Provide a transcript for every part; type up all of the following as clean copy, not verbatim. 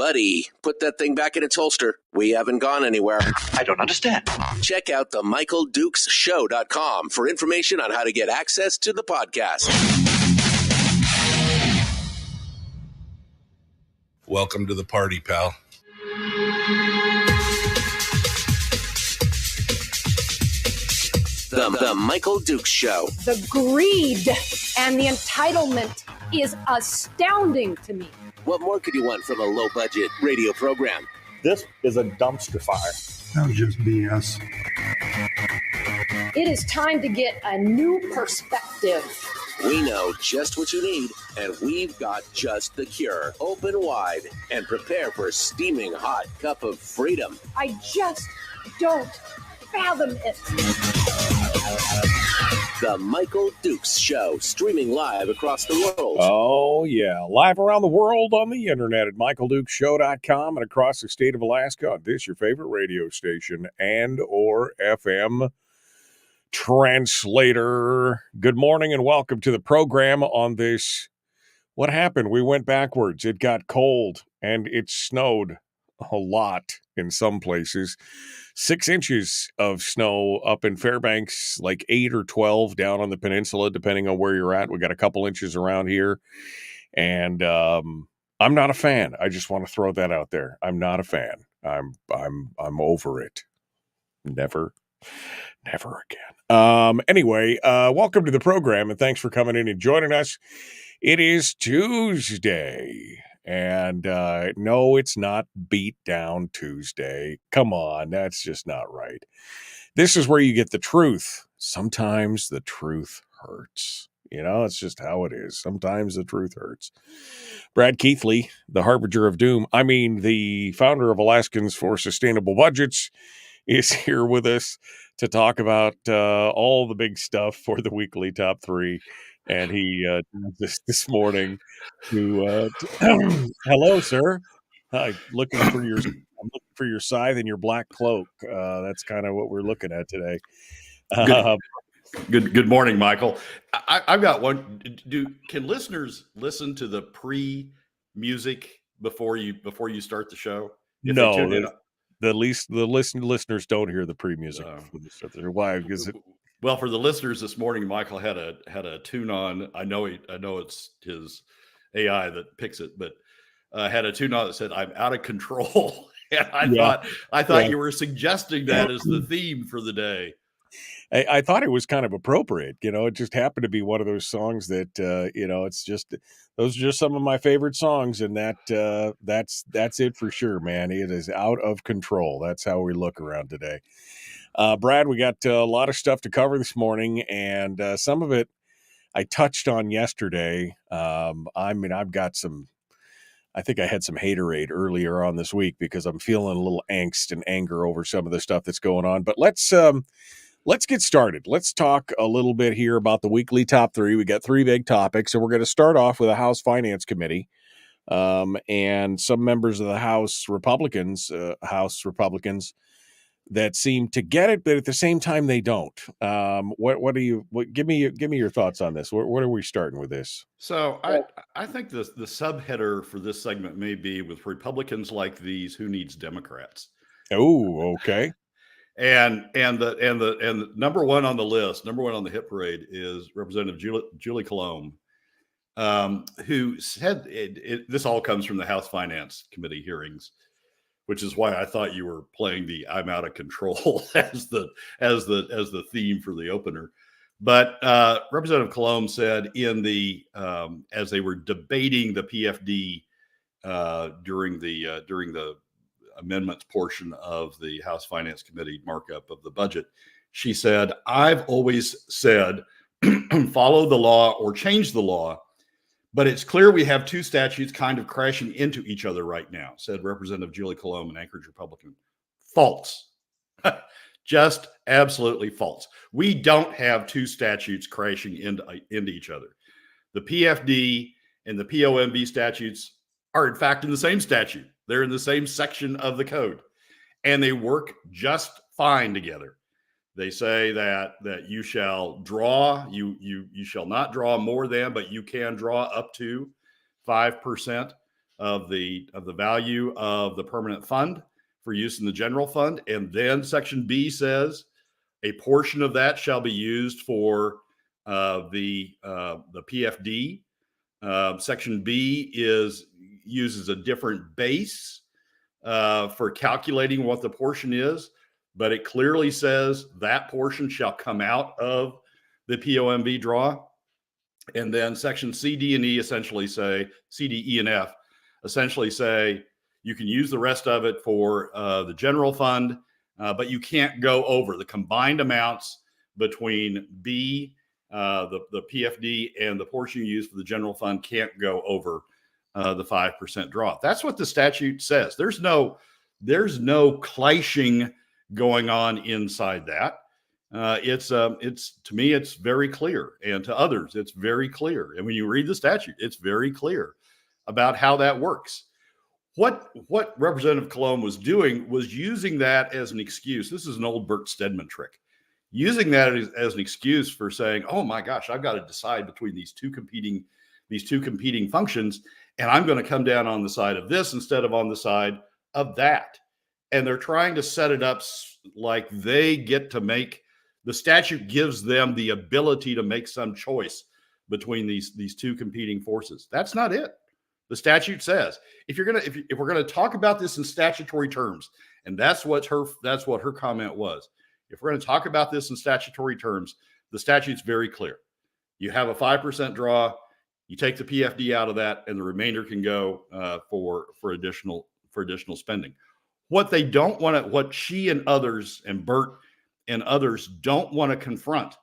Buddy, put that thing back in its holster. We haven't gone anywhere. I don't understand. Check out the MichaelDukesShow.com for information on how to get access to the podcast. Welcome to the party, pal. The Michael Dukes Show. The greed and the entitlement is astounding to me. What more could you want from a low-budget radio program? This is a dumpster fire. That was just BS. It is time to get a new perspective. We know just what you need, and we've got just the cure. Open wide and prepare for a steaming hot cup of freedom. I just don't fathom it. The Michael Dukes Show, streaming live across the world. Oh, yeah. Live around the world on the internet at michaeldukeshow.com and across the state of Alaska on this, your favorite radio station and or FM translator. Good morning and welcome to the program on this. What happened? We went backwards. It got cold and it snowed a lot in some places. 6 inches of snow up in Fairbanks, like 8 or 12 down on the peninsula, depending on where you're at. We got a couple inches around here. And I'm not a fan. I just want to throw that out there. I'm not a fan. I'm over it. Never again. Anyway, welcome to the program and thanks for coming in and joining us. It is Tuesday. And no, it's not Beat Down Tuesday. Come on, that's just not right. This is where you get the truth. Sometimes the truth hurts. You know, it's just how it is. Sometimes the truth hurts. Brad Keithley, the harbinger of doom, the founder of Alaskans for Sustainable Budgets, is here with us to talk about all the big stuff for the weekly top three. And he this morning to hello, sir. I'm looking for your scythe and your black cloak. That's kind of what we're looking at today. Good morning, Michael. I've got one. Can listeners listen to the pre-music before you start the show? No, the listeners don't hear the pre-music. Why? Because well, for the listeners this morning, Michael had a tune on. I know it's his AI that picks it, but had a tune on that said, "I'm out of control." And I thought you were suggesting that as the theme for the day. I thought it was kind of appropriate. You know, it just happened to be one of those songs that it's just those are just some of my favorite songs, and that's it for sure, man. It is out of control. That's how we look around today. Brad, we got a lot of stuff to cover this morning, and some of it I touched on yesterday. I've got some, I think I had some haterade earlier on this week because I'm feeling a little angst and anger over some of the stuff that's going on. But let's get started. Let's talk a little bit here about the weekly top three. We got three big topics, and we're going to start off with the House Finance Committee and some members of the House Republicans that seem to get it, but at the same time they don't. Give me your thoughts on this. What are we starting with this? So I think the subheader for this segment may be with Republicans like these, who needs Democrats? Oh, okay. And the number one on the list, number one on the hit parade is Representative Julie Colomb, who said this all comes from the House Finance Committee hearings, which is why I thought you were playing the "I'm out of control" as the theme for the opener. But Representative Colomb said in the as they were debating the PFD during the amendments portion of the House Finance Committee markup of the budget, she said, "I've always said follow the law or change the law. But it's clear we have two statutes kind of crashing into each other right now," said Representative Julie Colomb, an Anchorage Republican. False. Just absolutely false. We don't have two statutes crashing into each other. The PFD and the POMB statutes are, in fact, in the same statute. They're in the same section of the code, and they work just fine together. They say that you shall draw, you shall not draw more than, but you can draw up to 5% of the value of the permanent fund for use in the general fund. And then section B says a portion of that shall be used for the PFD. Section B uses a different base for calculating what the portion is, but it clearly says that portion shall come out of the POMV draw. And then section C, D, and E essentially say, C, D, E, and F essentially say you can use the rest of it for the general fund, but you can't go over the combined amounts between B, the PFD, and the portion you use for the general fund can't go over the 5% draw. That's what the statute says. There's no clashing going on inside that. It's to me, it's very clear, and to others, it's very clear. And when you read the statute, it's very clear about how that works. What Representative Colomb was doing was using that as an excuse. This is an old Bert Stedman trick. Using that as an excuse for saying, "Oh my gosh, I've got to decide between these two competing functions, and I'm going to come down on the side of this instead of on the side of that." And they're trying to set it up like they get to make. The statute gives them the ability to make some choice between these two competing forces. That's not it. The statute says if we're gonna talk about this in statutory terms, and that's what her comment was. If we're going to talk about this in statutory terms, the statute's very clear. You have a 5% draw. You take the PFD out of that, and the remainder can go for additional spending. What they don't want to, what she and others, and Bert and others don't want to confront,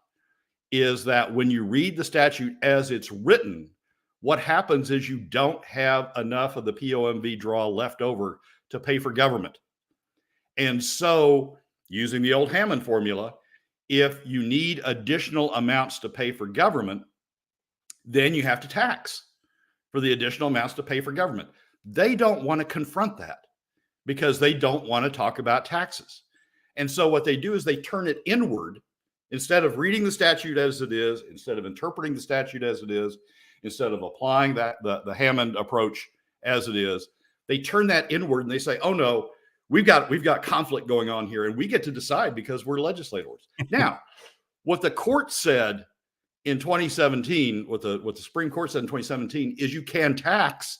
is that when you read the statute as it's written, what happens is you don't have enough of the POMV draw left over to pay for government. And so, using the old Hammond formula, if you need additional amounts to pay for government, then you have to tax for the additional amounts to pay for government. They don't want to confront that because they don't want to talk about taxes. And so what they do is they turn it inward. Instead of reading the statute as it is, instead of interpreting the statute as it is, instead of applying the Hammond approach as it is, they turn that inward and they say, "Oh no, we've got conflict going on here, and we get to decide because we're legislators." Now, what the court said in 2017, what the Supreme Court said in 2017, is you can tax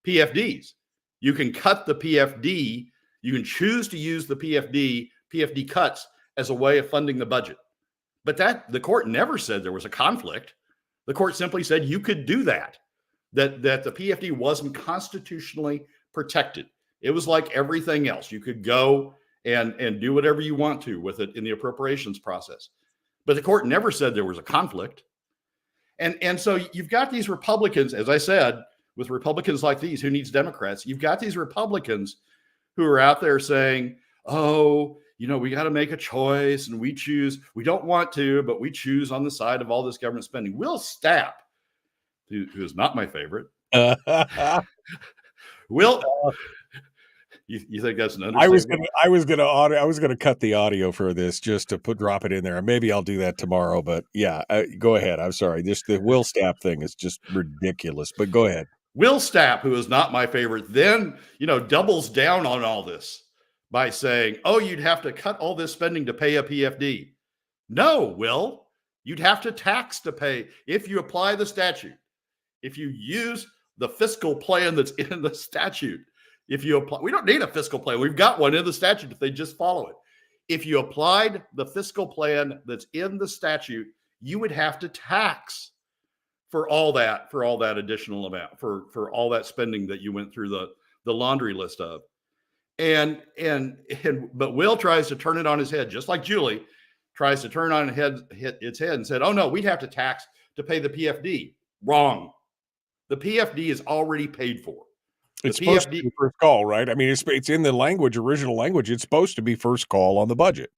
PFDs. You can cut the PFD. You can choose to use the PFD cuts as a way of funding the budget. But the court never said there was a conflict. The court simply said you could do that the PFD wasn't constitutionally protected. It was like everything else. You could go and do whatever you want to with it in the appropriations process. But the court never said there was a conflict. And so you've got these Republicans, as I said, with Republicans like these, who needs Democrats? You've got these Republicans who are out there saying, "Oh, we got to make a choice, and we choose. We don't want to, but we choose on the side of all this government spending." Will Stapp, who is not my favorite, Will. You think that's an understatement? I was gonna cut the audio for this just to drop it in there. Maybe I'll do that tomorrow. But yeah, go ahead. I'm sorry. The Will Stapp thing is just ridiculous. But go ahead. Will Stapp, who is not my favorite, then doubles down on all this by saying, "Oh, you'd have to cut all this spending to pay a PFD." No, Will, you'd have to tax to pay if you apply the statute. If you use the fiscal plan that's in the statute. If you apply, we don't need a fiscal plan. We've got one in the statute if they just follow it. If you applied the fiscal plan that's in the statute, you would have to tax for all that additional amount, for all that spending that you went through the laundry list of. But Will tries to turn it on his head, just like Julie tries to turn on its head and said, "Oh no, we'd have to tax to pay the PFD." Wrong. The PFD is already paid for. It's supposed to be first call, right? I mean, it's in the original language. It's supposed to be first call on the budget.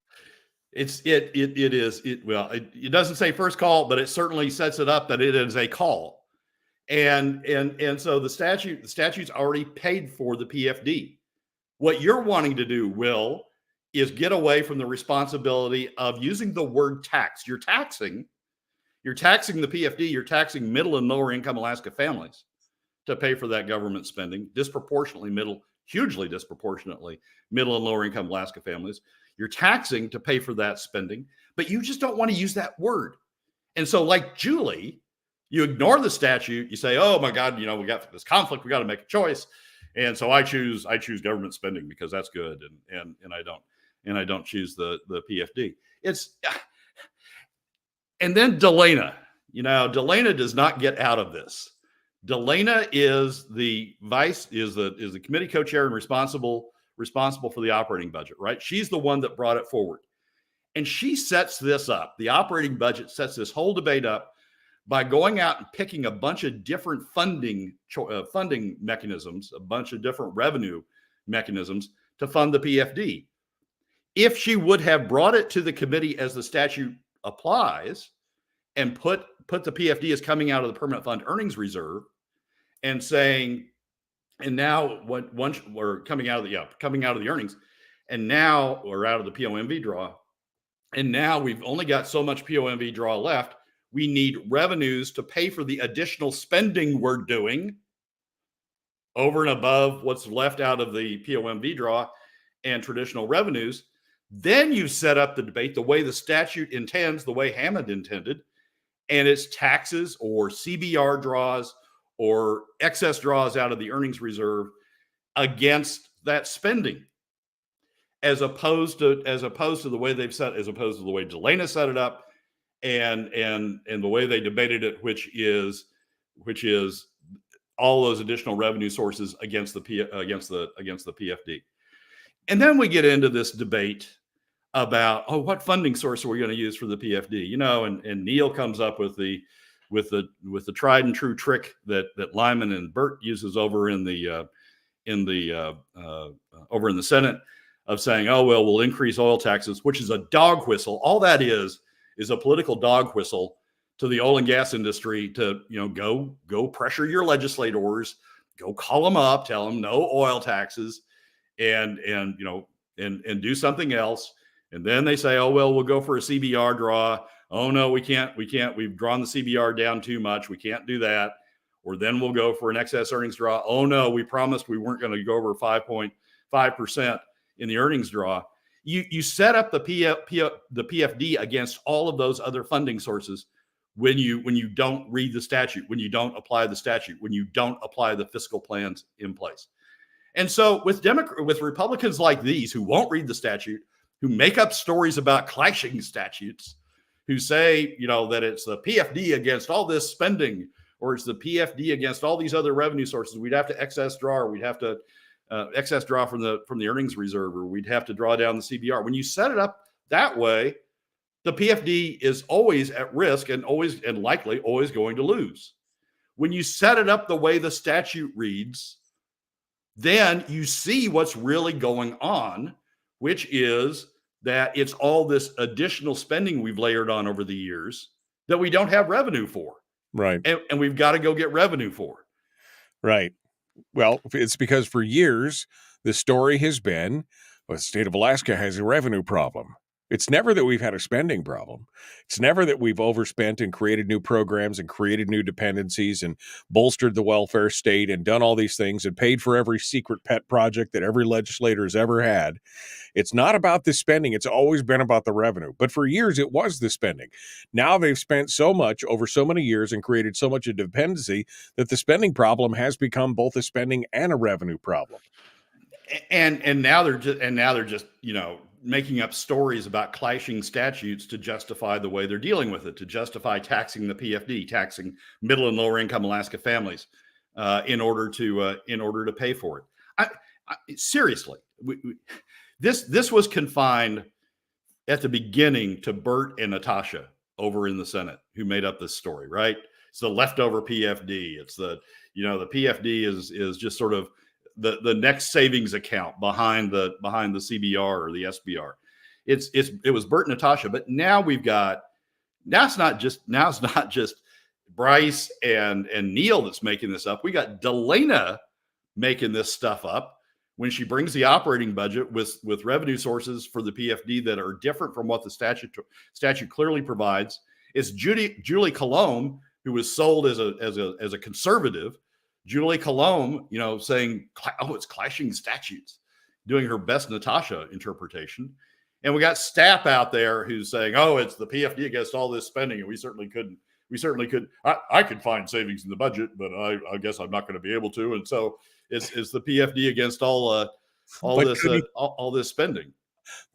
It is. It doesn't say first call, but it certainly sets it up that it is a call. And so the statute's already paid for the PFD. What you're wanting to do, Will, is get away from the responsibility of using the word tax. You're taxing the PFD. You're taxing middle and lower income Alaska families. to pay for that government spending, hugely disproportionately middle and lower income Alaska families. You're taxing to pay for that spending, but you just don't want to use that word. And so, like Julie, you ignore the statute. You say, "Oh my God, we got this conflict. We got to make a choice." And so I choose government spending because that's good, and I don't choose the PFD. And then Delana does not get out of this. Delana is the committee co-chair and responsible for the operating budget, right? She's the one that brought it forward. And she sets this up. The operating budget sets this whole debate up by going out and picking a bunch of different funding mechanisms, a bunch of different revenue mechanisms to fund the PFD. If she would have brought it to the committee as the statute applies and put the PFD as coming out of the permanent fund earnings reserve and saying, and now once we're coming out of the earnings, and now we're out of the POMV draw, and now we've only got so much POMV draw left. We need revenues to pay for the additional spending we're doing over and above what's left out of the POMV draw and traditional revenues. Then you set up the debate the way the statute intends, the way Hammond intended, and it's taxes or CBR draws or excess draws out of the earnings reserve against that spending, as opposed to the way Delana set it up, and the way they debated it, which is all those additional revenue sources against the PFD. And then we get into this debate about, what funding source are we going to use for the PFD? And Neil comes up with the tried and true trick that Lyman and Burt uses over in the Senate, of saying, we'll increase oil taxes, which is a dog whistle. All that is a political dog whistle to the oil and gas industry to, go pressure your legislators, go call them up, tell them no oil taxes, and do something else. And then they say, we'll go for a CBR draw. Oh no, we can't. We've drawn the CBR down too much. We can't do that. Or then we'll go for an excess earnings draw. Oh no, we promised we weren't going to go over 5.5% in the earnings draw. You set up the PFD against all of those other funding sources when you don't read the statute, when you don't apply the statute, when you don't apply the fiscal plans in place. And so with Republicans like these who won't read the statute, who make up stories about clashing statutes, who say, that it's the PFD against all this spending, or it's the PFD against all these other revenue sources, we'd have to excess draw, or we'd have to excess draw from the earnings reserve, or we'd have to draw down the CBR. When you set it up that way, the PFD is always at risk and likely always going to lose. When you set it up the way the statute reads, then you see what's really going on, which is that it's all this additional spending we've layered on over the years that we don't have revenue for. Right. And we've got to go get revenue for. Right. Well, it's because for years, the story has been, the state of Alaska has a revenue problem. It's never that we've had a spending problem. It's never that we've overspent and created new programs and created new dependencies and bolstered the welfare state and done all these things and paid for every secret pet project that every legislator has ever had. It's not about the spending. It's always been about the revenue. But for years, it was the spending. Now they've spent so much over so many years and created so much of dependency that the spending problem has become both a spending and a revenue problem. And now they're just making up stories about clashing statutes to justify the way they're dealing with it, to justify taxing the PFD, taxing middle and lower income Alaska families in order to pay for it. Seriously, this was confined at the beginning to Burt and Natasha over in the Senate, who made up this story, right? It's the leftover PFD. It's the PFD is just sort of the next savings account behind the CBR or the SBR. It was Burt and Natasha, but now it's not just Bryce and Neil that's making this up. We got Delana making this stuff up when she brings the operating budget with revenue sources for the PFD that are different from what the statute clearly provides. It's Julie Colomb, who was sold as a conservative, Julie Colomb, saying, oh, it's clashing statutes, doing her best Natasha interpretation. And we got Stapp out there who's saying, oh, it's the PFD against all this spending. And we certainly couldn't. I could find savings in the budget, but I guess I'm not going to be able to. And so it's the PFD against all this spending.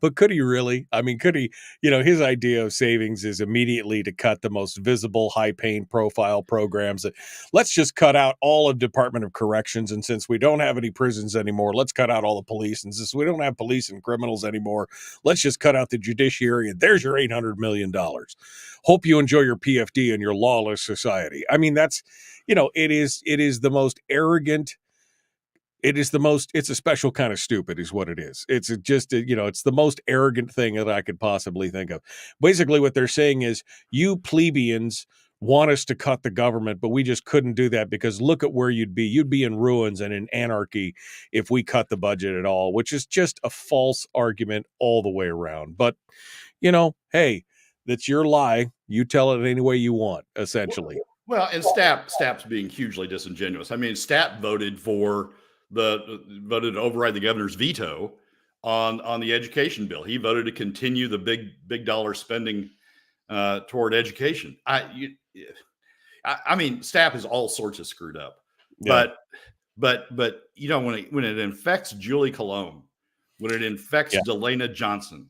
But could he really? I mean, could he? His idea of savings is immediately to cut the most visible, high-paying profile programs. Let's just cut out all of Department of Corrections. And since we don't have any prisons anymore, let's cut out all the police. And since we don't have police and criminals anymore, let's just cut out the judiciary. And there's your $800 million. Hope you enjoy your PFD and your lawless society. I mean, that's, it is the most arrogant. It's a special kind of stupid is what it is. It's just, it's the most arrogant thing that I could possibly think of. Basically what they're saying is you plebeians want us to cut the government, but we just couldn't do that because look at where you'd be. You'd be in ruins and in anarchy if we cut the budget at all, which is just a false argument all the way around. But, hey, that's your lie. You tell it any way you want, essentially. Well, and Stapp's being hugely disingenuous. I mean, Stapp voted to override the governor's veto on the education bill. He voted to continue the big dollar spending toward education. I mean, Stapp is all sorts of screwed up. Yeah. But when it infects Julie Colomb, when it infects Delana Johnson,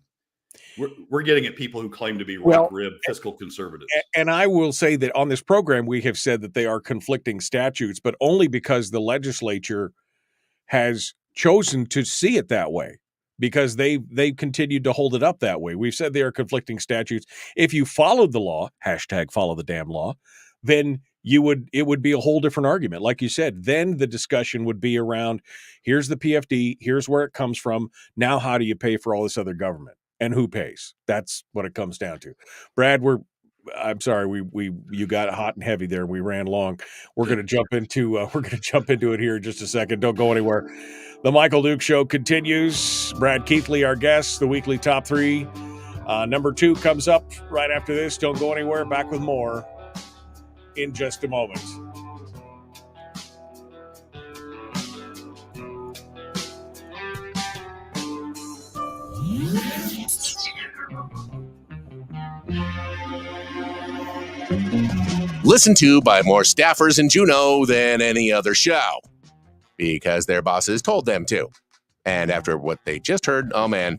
we're getting at people who claim to be rock-rib fiscal conservatives. And I will say that on this program, we have said that they are conflicting statutes, but only because the legislature has chosen to see it that way because they've continued to hold it up that way. We've said they are conflicting statutes. If you followed the law, #follow the damn law, then it would be a whole different argument. Like you said, then the discussion would be around, here's the PFD, here's where it comes from. Now, how do you pay for all this other government and who pays? That's what it comes down to. Brad, I'm sorry, you got hot and heavy there. We ran long. We're going to jump into it here in just a second. Don't go anywhere. The Michael Duke Show continues. Brad Keithley, our guest, the weekly top 3. Number 2 comes up right after this. Don't go anywhere. Back with more in just a moment. Listened to by more staffers in Juneau than any other show because their bosses told them to. And after what they just heard, oh man,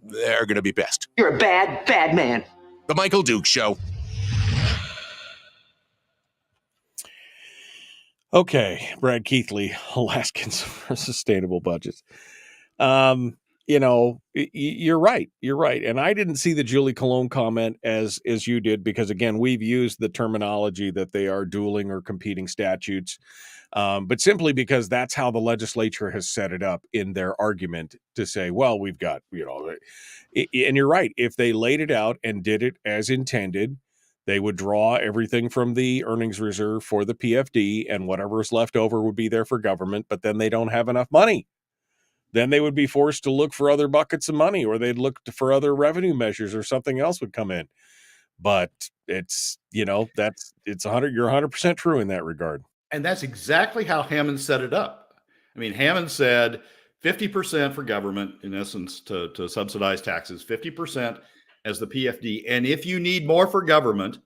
they're going to be pissed. You're a bad, bad man. The Michael Duke Show. Okay, Brad Keithley, Alaskans for Sustainable Budgets. You're right. And I didn't see the Julie Colomb comment as you did, because again, we've used the terminology that they are dueling or competing statutes, but simply because that's how the legislature has set it up in their argument to say, well, we've got, and you're right. If they laid it out and did it as intended, they would draw everything from the earnings reserve for the PFD and whatever's left over would be there for government, but then they don't have enough money. Then they would be forced to look for other buckets of money, or they'd look for other revenue measures, or something else would come in. But it's, you're 100% true in that regard. And that's exactly how Hammond set it up. I mean, Hammond said 50% for government, in essence, to subsidize taxes, 50% as the PFD. And if you need more for government,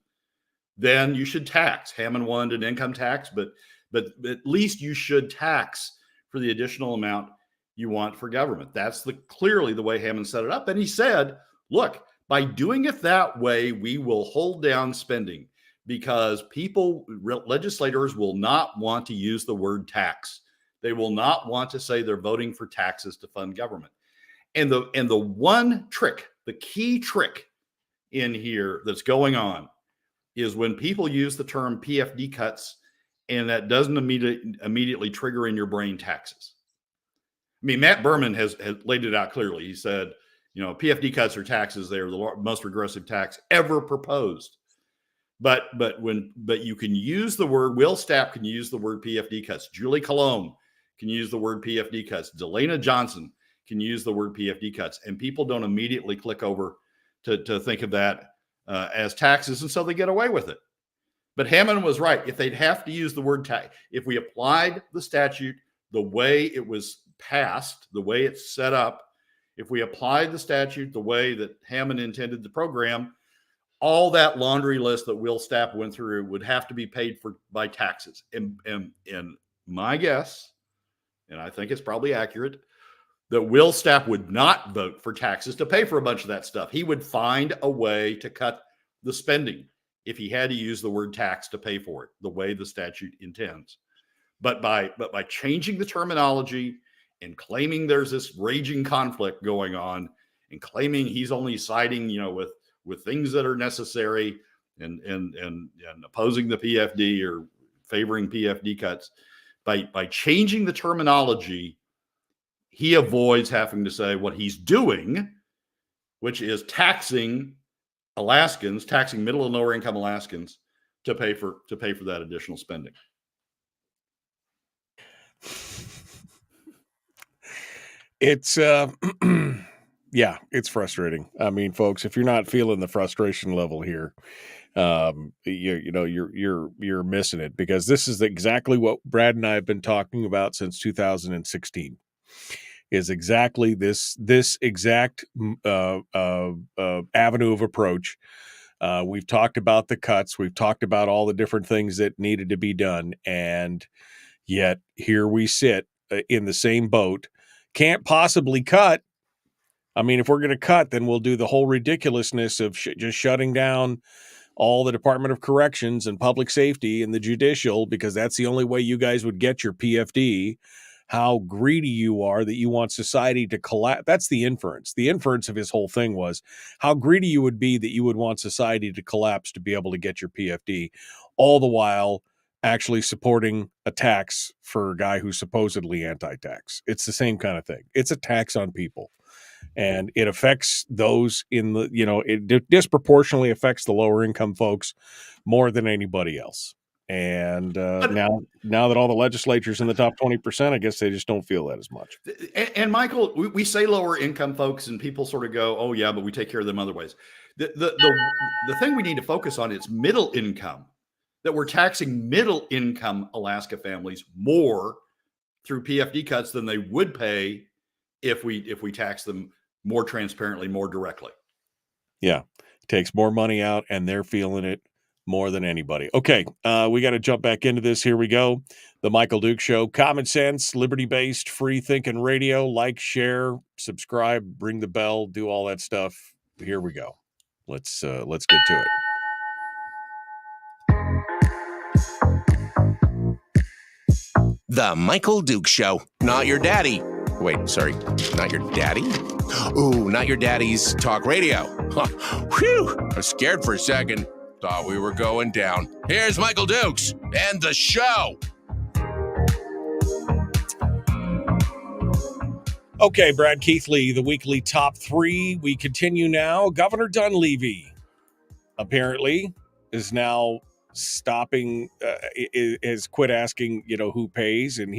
then you should tax. Hammond wanted an income tax, but at least you should tax for the additional amount you want for government. That's clearly the way Hammond set it up. And he said, look, by doing it that way, we will hold down spending because legislators will not want to use the word tax. They will not want to say they're voting for taxes to fund government. And the one trick, the key trick in here that's going on is when people use the term PFD cuts, and that doesn't immediately trigger in your brain taxes. I mean, Matt Berman has laid it out clearly. He said, PFD cuts are taxes. They are the most regressive tax ever proposed. But you can use the word, Will Stapp can use the word PFD cuts. Julie Colomb can use the word PFD cuts. Delana Johnson can use the word PFD cuts. And people don't immediately click over to think of that as taxes. And so they get away with it. But Hammond was right. If they'd have to use the word tax, if we applied the statute the way it was passed, the way it's set up, if we applied the statute the way that Hammond intended the program, all that laundry list that Will Stapp went through would have to be paid for by taxes. And my guess, and I think it's probably accurate, that Will Stapp would not vote for taxes to pay for a bunch of that stuff. He would find a way to cut the spending if he had to use the word tax to pay for it, the way the statute intends. But by changing the terminology and claiming there's this raging conflict going on, and claiming he's only siding, with things that are necessary, and opposing the PFD or favoring PFD cuts, by changing the terminology, he avoids having to say what he's doing, which is taxing Alaskans, taxing middle and lower income Alaskans to pay for that additional spending. It's yeah, it's frustrating. I mean, folks, if you're not feeling the frustration level here, you're missing it, because this is exactly what Brad and I have been talking about since 2016. Is exactly this exact avenue of approach. We've talked about the cuts. We've talked about all the different things that needed to be done. And yet here we sit in the same boat. Can't possibly cut. I mean, if we're going to cut, then we'll do the whole ridiculousness of just shutting down all the Department of Corrections and public safety and the judicial, because that's the only way you guys would get your PFD. How greedy you are that you want society to collapse. That's the inference. The inference of his whole thing was how greedy you would be that you would want society to collapse to be able to get your PFD, all the while actually supporting a tax for a guy who's supposedly anti-tax. It's the same kind of thing. It's a tax on people. And it affects those in the, it disproportionately affects the lower income folks more than anybody else. And now that all the legislatures in the top 20%, I guess they just don't feel that as much. And Michael, we say lower income folks, and people sort of go, "Oh yeah, but we take care of them other ways." The thing we need to focus on is middle income. That we're taxing middle income Alaska families more through PFD cuts than they would pay if we tax them more transparently, more directly. Yeah, it takes more money out, and they're feeling it more than anybody. Okay, we got to jump back into this. Here we go. The Michael Duke Show. Common sense, liberty-based, free-thinking radio. Like, share, subscribe, ring the bell, do all that stuff. Here we go. Let's get to it. The Michael Duke Show. Not your daddy. Wait, sorry. Not your daddy? Ooh, not your daddy's talk radio. Huh. Whew. I was scared for a second. Thought we were going down. Here's Michael Dukes and the show. Okay, Brad Keithley, the weekly top 3. We continue now. Governor Dunleavy apparently is now stopping, has quit asking, who pays. And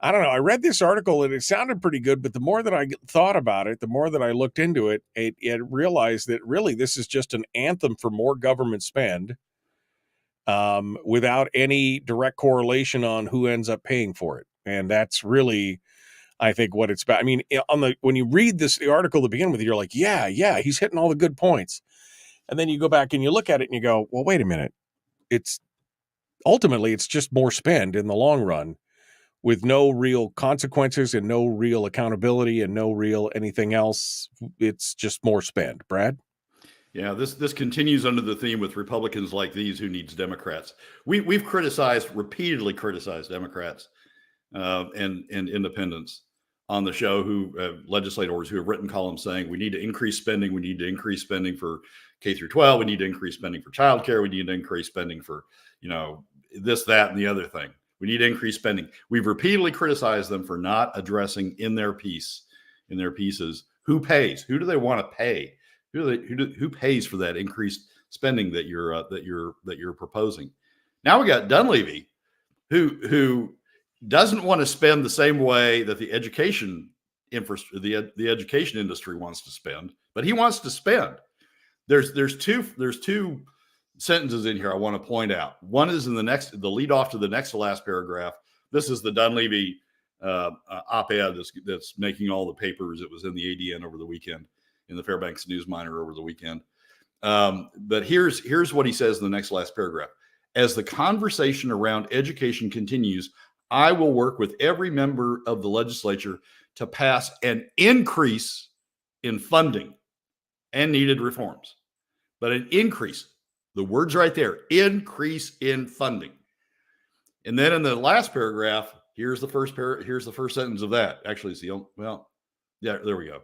I don't know. I read this article and it sounded pretty good, but the more that I thought about it, the more that I looked into it, it realized that really this is just an anthem for more government spend without any direct correlation on who ends up paying for it. And that's really, I think, what it's about. I mean, when you read the article to begin with, you're like, yeah, he's hitting all the good points. And then you go back and you look at it and you go, well, wait a minute. Ultimately, it's just more spend in the long run, with no real consequences and no real accountability and no real anything else. It's just more spend. Brad? Yeah, this continues under the theme with Republicans like these, who needs Democrats. We've repeatedly criticized Democrats and independents on the show, who legislators who have written columns saying we need to increase spending. We need to increase spending for K through 12. We need to increase spending for childcare. We need to increase spending for, this, that, and the other thing. We need to increase spending. We've repeatedly criticized them for not addressing in their pieces, who pays? Who do they want to pay? Who pays for that increased spending that you're proposing? Now we got Dunleavy, who doesn't want to spend the same way that the education industry wants to spend, but he wants to spend. There's two sentences in here I want to point out. One is in the lead off to the next to last paragraph. This is the Dunleavy op-ed that's making all the papers. It was in the ADN over the weekend, in the Fairbanks News Miner over the weekend. But here's what he says in the next last paragraph. As the conversation around education continues, I will work with every member of the legislature to pass an increase in funding and needed reforms. But an increase, the word's right there, increase in funding. And then in the last paragraph, here's the first sentence of that. Actually, it's there we go.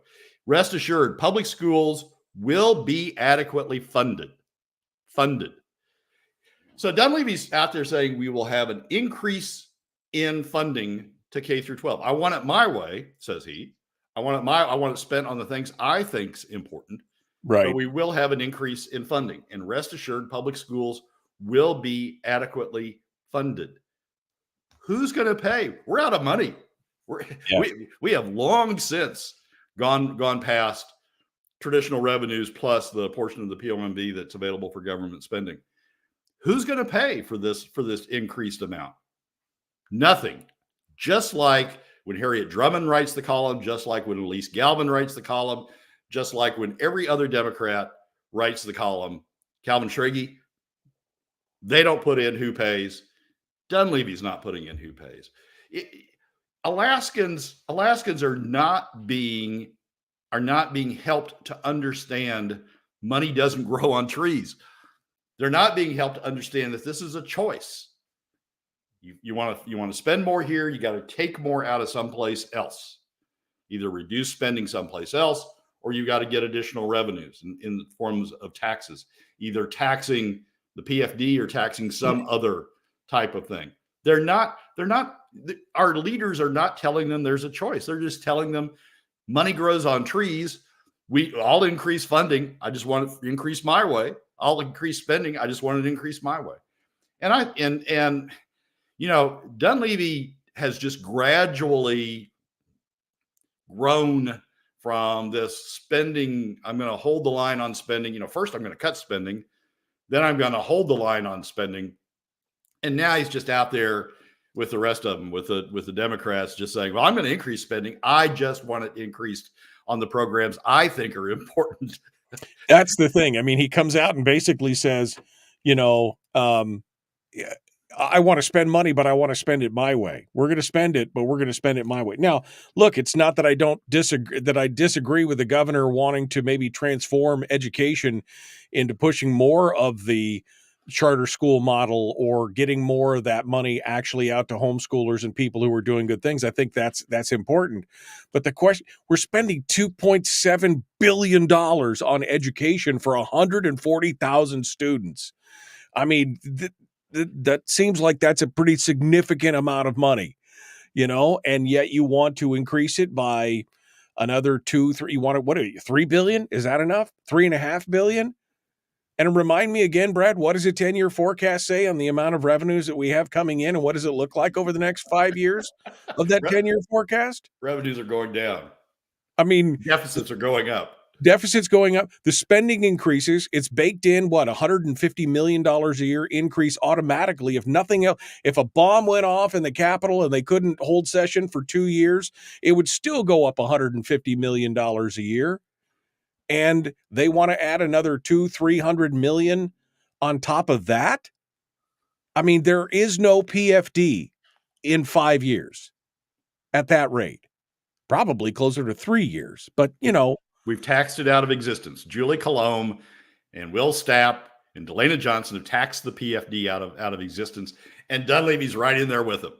Rest assured, public schools will be adequately funded. So Dunleavy's out there saying we will have an increase in funding to K through 12. I want it my way, says he. I want it spent on the things I think's important. Right. But we will have an increase in funding. And rest assured, public schools will be adequately funded. Who's going to pay? We're out of money. We have long since gone past traditional revenues plus the portion of the POMB that's available for government spending. Who's going to pay for this increased amount? Nothing. Just like when Harriet Drummond writes the column, just like when Elise Galvin writes the column, just like when every other Democrat writes the column, Calvin Schrage, they don't put in who pays. Dunleavy's not putting in who pays. Alaskans are not being helped to understand money doesn't grow on trees. They're not being helped to understand that this is a choice. You want to spend more here, you got to take more out of someplace else. Either reduce spending someplace else, or you got to get additional revenues in the forms of taxes, either taxing the PFD or taxing some other type of thing. Our leaders are not telling them there's a choice. They're just telling them money grows on trees. I'll increase funding. I just want to increase my way. I'll increase spending. I just want to increase my way. And Dunleavy has just gradually grown from this spending. I'm going to hold the line on spending. First I'm going to cut spending, then I'm going to hold the line on spending. And now he's just out there with the rest of them, with the Democrats, just saying, well, I'm going to increase spending. I just want it increased on the programs I think are important. That's the thing. I mean, he comes out and basically says, I want to spend money, but I want to spend it my way. We're going to spend it, but we're going to spend it my way. Now, look, it's not that I disagree with the governor wanting to maybe transform education into pushing more of the charter school model or getting more of that money actually out to homeschoolers and people who are doing good things. I think that's important. But the question, we're spending $2.7 billion on education for 140,000 students. I mean, that seems like that's a pretty significant amount of money, and yet you want to increase it by another 2, 3, you want it, what are you, 3 billion? Is that enough? 3.5 billion? And remind me again, Brad, what does a 10-year forecast say on the amount of revenues that we have coming in, and what does it look like over the next 5 years of that 10-year forecast? Revenues are going down. I mean, deficits are going up. Deficits going up. The spending increases. It's baked in, $150 million a year increase automatically. If nothing else, if a bomb went off in the Capitol and they couldn't hold session for 2 years, it would still go up $150 million a year. And they want to add another $200-300 million on top of that. I mean, there is no PFD in 5 years at that rate. Probably closer to 3 years, but we've taxed it out of existence. Julie Colomb and Will Stapp and Delana Johnson have taxed the PFD out of existence, and Dunleavy's right in there with them.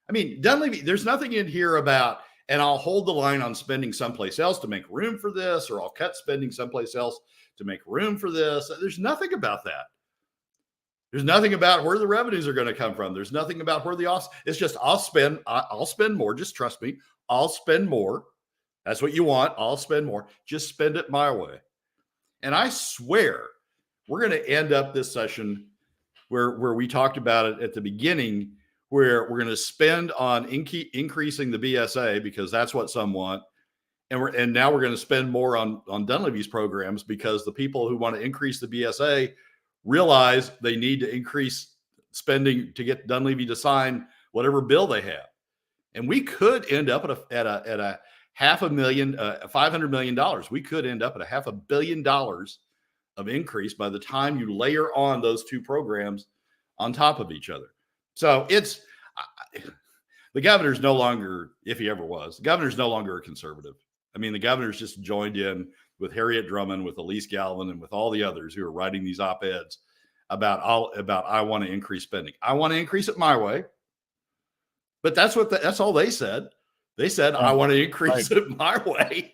I mean, Dunleavy, there's nothing in here about, and I'll hold the line on spending someplace else to make room for this, or I'll cut spending someplace else to make room for this. There's nothing about that. There's nothing about where the revenues are going to come from. There's nothing about where it's just, I'll spend more. Just trust me. I'll spend more. That's what you want. I'll spend more. Just spend it my way. And I swear we're going to end up this session where we talked about it at the beginning, where we're going to spend on increasing the BSA because that's what some want. And now we're going to spend more on Dunleavy's programs because the people who want to increase the BSA realize they need to increase spending to get Dunleavy to sign whatever bill they have. And we could end up at a $500 million. We could end up at $500 million of increase by the time you layer on those two programs on top of each other. So the governor's no longer, if he ever was, the governor's no longer a conservative. I mean, the governor's just joined in with Harriet Drummond, with Elise Galvin, and with all the others who are writing these op-eds about I want to increase spending. I want to increase it my way. But that's all they said. They said, I want to increase it my way.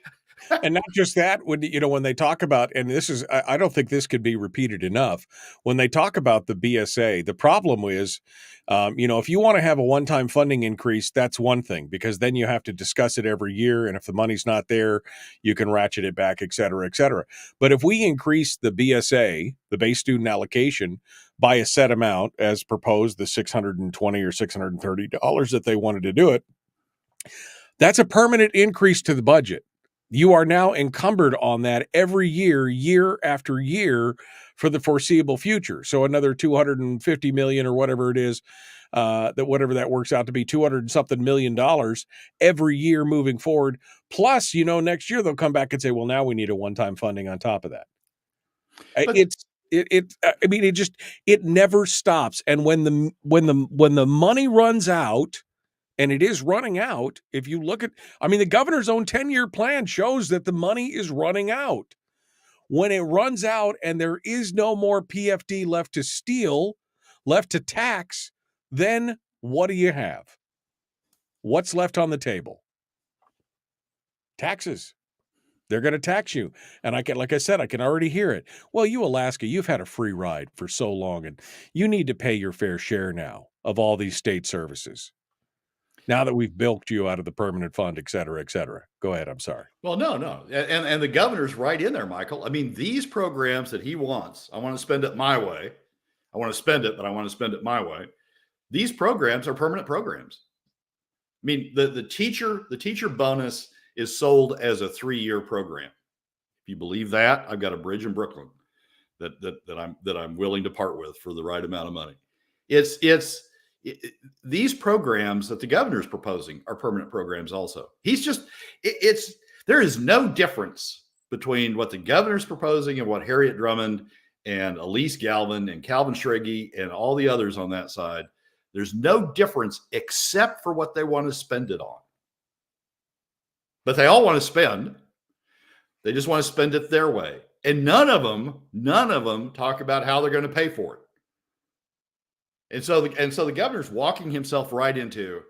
And not just that, when they talk about, and this is, I don't think this could be repeated enough, when they talk about the BSA, the problem is, if you want to have a one-time funding increase, that's one thing, because then you have to discuss it every year. And if the money's not there, you can ratchet it back, et cetera, et cetera. But if we increase the BSA, the base student allocation, by a set amount, as proposed, the $620 or $630 that they wanted to do it, that's a permanent increase to the budget. You are now encumbered on that every year, year after year, for the foreseeable future. So another $250 million or whatever it is, whatever that works out to be, $200-something million every year moving forward. Plus, next year they'll come back and say, well, now we need a one-time funding on top of that. But It never stops. And when the money runs out, and it is running out, if you look at, the governor's own 10-year plan shows that the money is running out. When it runs out and there is no more PFD left to steal, left to tax, then what do you have? What's left on the table? Taxes. They're going to tax you. And I can already hear it. Well, you Alaska, you've had a free ride for so long, and you need to pay your fair share now of all these state services. Now that we've bilked you out of the permanent fund, et cetera, et cetera. Go ahead. I'm sorry. Well, no. And the governor's right in there, Michael. These programs that he wants, I want to spend it my way. I want to spend it, but I want to spend it my way. These programs are permanent programs. The teacher bonus is sold as a 3-year program. If you believe that, I've got a bridge in Brooklyn that I'm willing to part with for the right amount of money. These programs that the governor's proposing are permanent programs also. There is no difference between what the governor's proposing and what Harriet Drummond and Elise Galvin and Calvin Schrage and all the others on that side. There's no difference except for what they want to spend it on. But they all want to spend. They just want to spend it their way. And none of them talk about how they're going to pay for it. And so the governor's walking himself right into,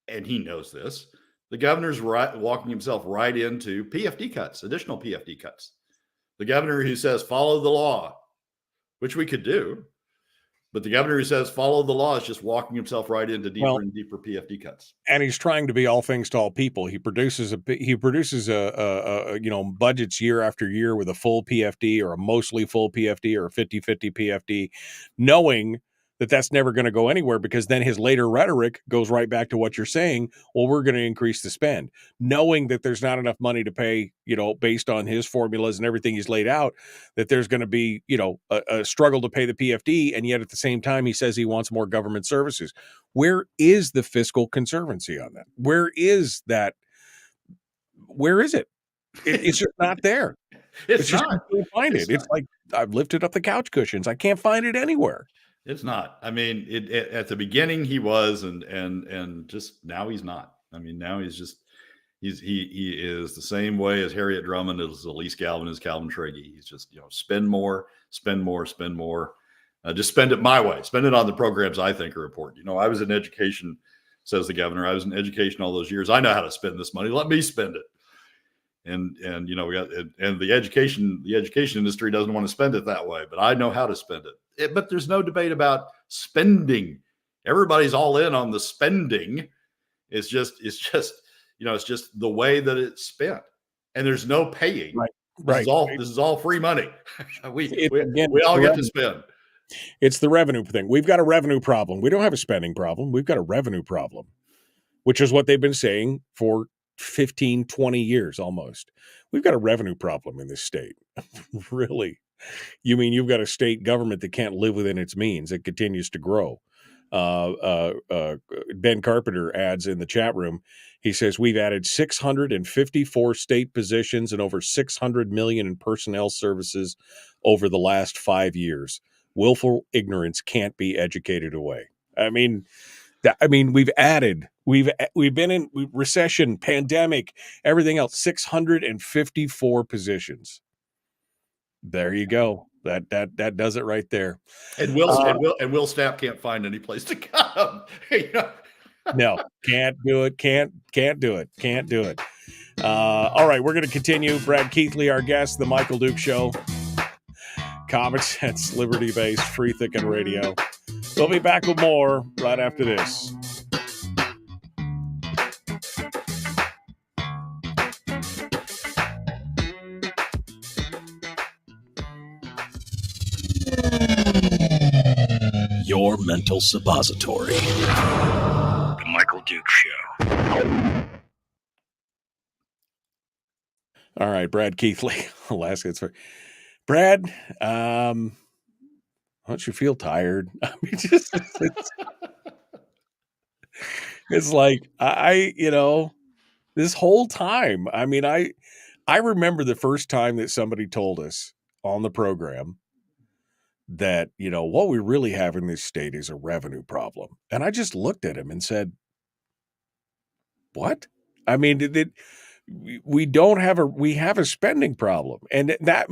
and he knows this, the governor's walking himself right into PFD cuts, additional PFD cuts. The governor who says, follow the law, which we could do, but the governor who says, follow the law is just walking himself right into deeper and deeper PFD cuts. And he's trying to be all things to all people. He produces budgets year after year with a full PFD or a mostly full PFD or a 50-50 PFD, knowing that that's never going to go anywhere, because then his later rhetoric goes right back to what you're saying. Well, we're going to increase the spend, knowing that there's not enough money to pay, based on his formulas and everything he's laid out, that there's going to be, a struggle to pay the PFD. And yet at the same time, he says he wants more government services. Where is the fiscal conservancy on that? Where is that? Where is it? It's just not there. It's not. I can't find it. It's like I've lifted up the couch cushions. I can't find it anywhere. It's not. At the beginning he was, and just now he's not. Now he is the same way as Harriet Drummond, as Elise Galvin, as Calvin Schrage. He's just, spend more. Just spend it my way. Spend it on the programs I think are important. I was in education, says the governor. I was in education all those years. I know how to spend this money. Let me spend it. And the education industry doesn't want to spend it that way, but I know how to spend it. But there's no debate about spending. Everybody's all in on the spending. It's just the way that it's spent, and there's no paying. Right. This is all free money. we all get to spend. It's the revenue thing. We've got a revenue problem. We don't have a spending problem. We've got a revenue problem, which is what they've been saying for 15, 20 years almost. We've got a revenue problem in this state. Really. You mean you've got a state government that can't live within its means? It continues to grow. Ben Carpenter adds in the chat room, he says, we've added 654 state positions and over 600 million in personnel services over the last 5 years. Willful ignorance can't be educated away. I mean, we've been in recession, pandemic, everything else, 654 positions. There you go. That does it right there. And Will Stapp can't find any place to come. No, can't do it. Can't do it. Can't do it. All right, we're going to continue. Brad Keithley, our guest, The Michael Duke Show. Common sense, liberty-based, free thinking radio. We'll be back with more right after this. Your mental suppository. The Michael Duke Show. All right, Brad Keithley, Alaskans. Brad, don't you feel tired? I mean, it's like this whole time. I mean, I remember the first time that somebody told us on the program that, what we really have in this state is a revenue problem. And I just looked at him and said, what? I mean, we have a spending problem. And that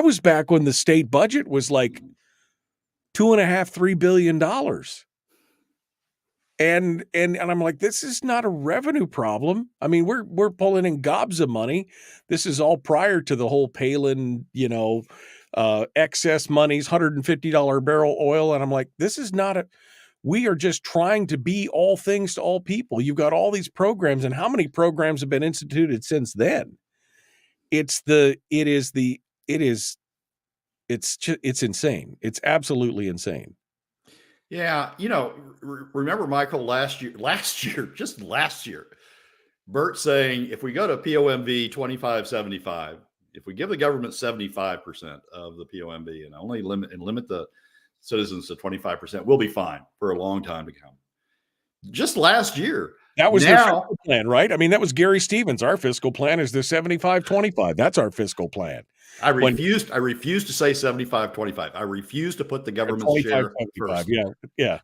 was back when the state budget was like $2.5–3 billion. And I'm like, this is not a revenue problem. I mean, we're pulling in gobs of money. This is all prior to the whole Palin, excess monies, $150 barrel oil. And I'm like, this is not we are just trying to be all things to all people. You've got all these programs, and how many programs have been instituted since then? It's insane. It's absolutely insane. Yeah. Remember, Michael, last year, Bert saying, if we go to POMV 2575, if we give the government 75% of the POMV and only limit the citizens to 25%, we'll be fine for a long time to come. Just last year. That was their fiscal plan, right? I mean, that was Gary Stevens. Our fiscal plan is the 75-25. That's our fiscal plan. I refused to say 75-25. I refused to put the government's share first. Yeah.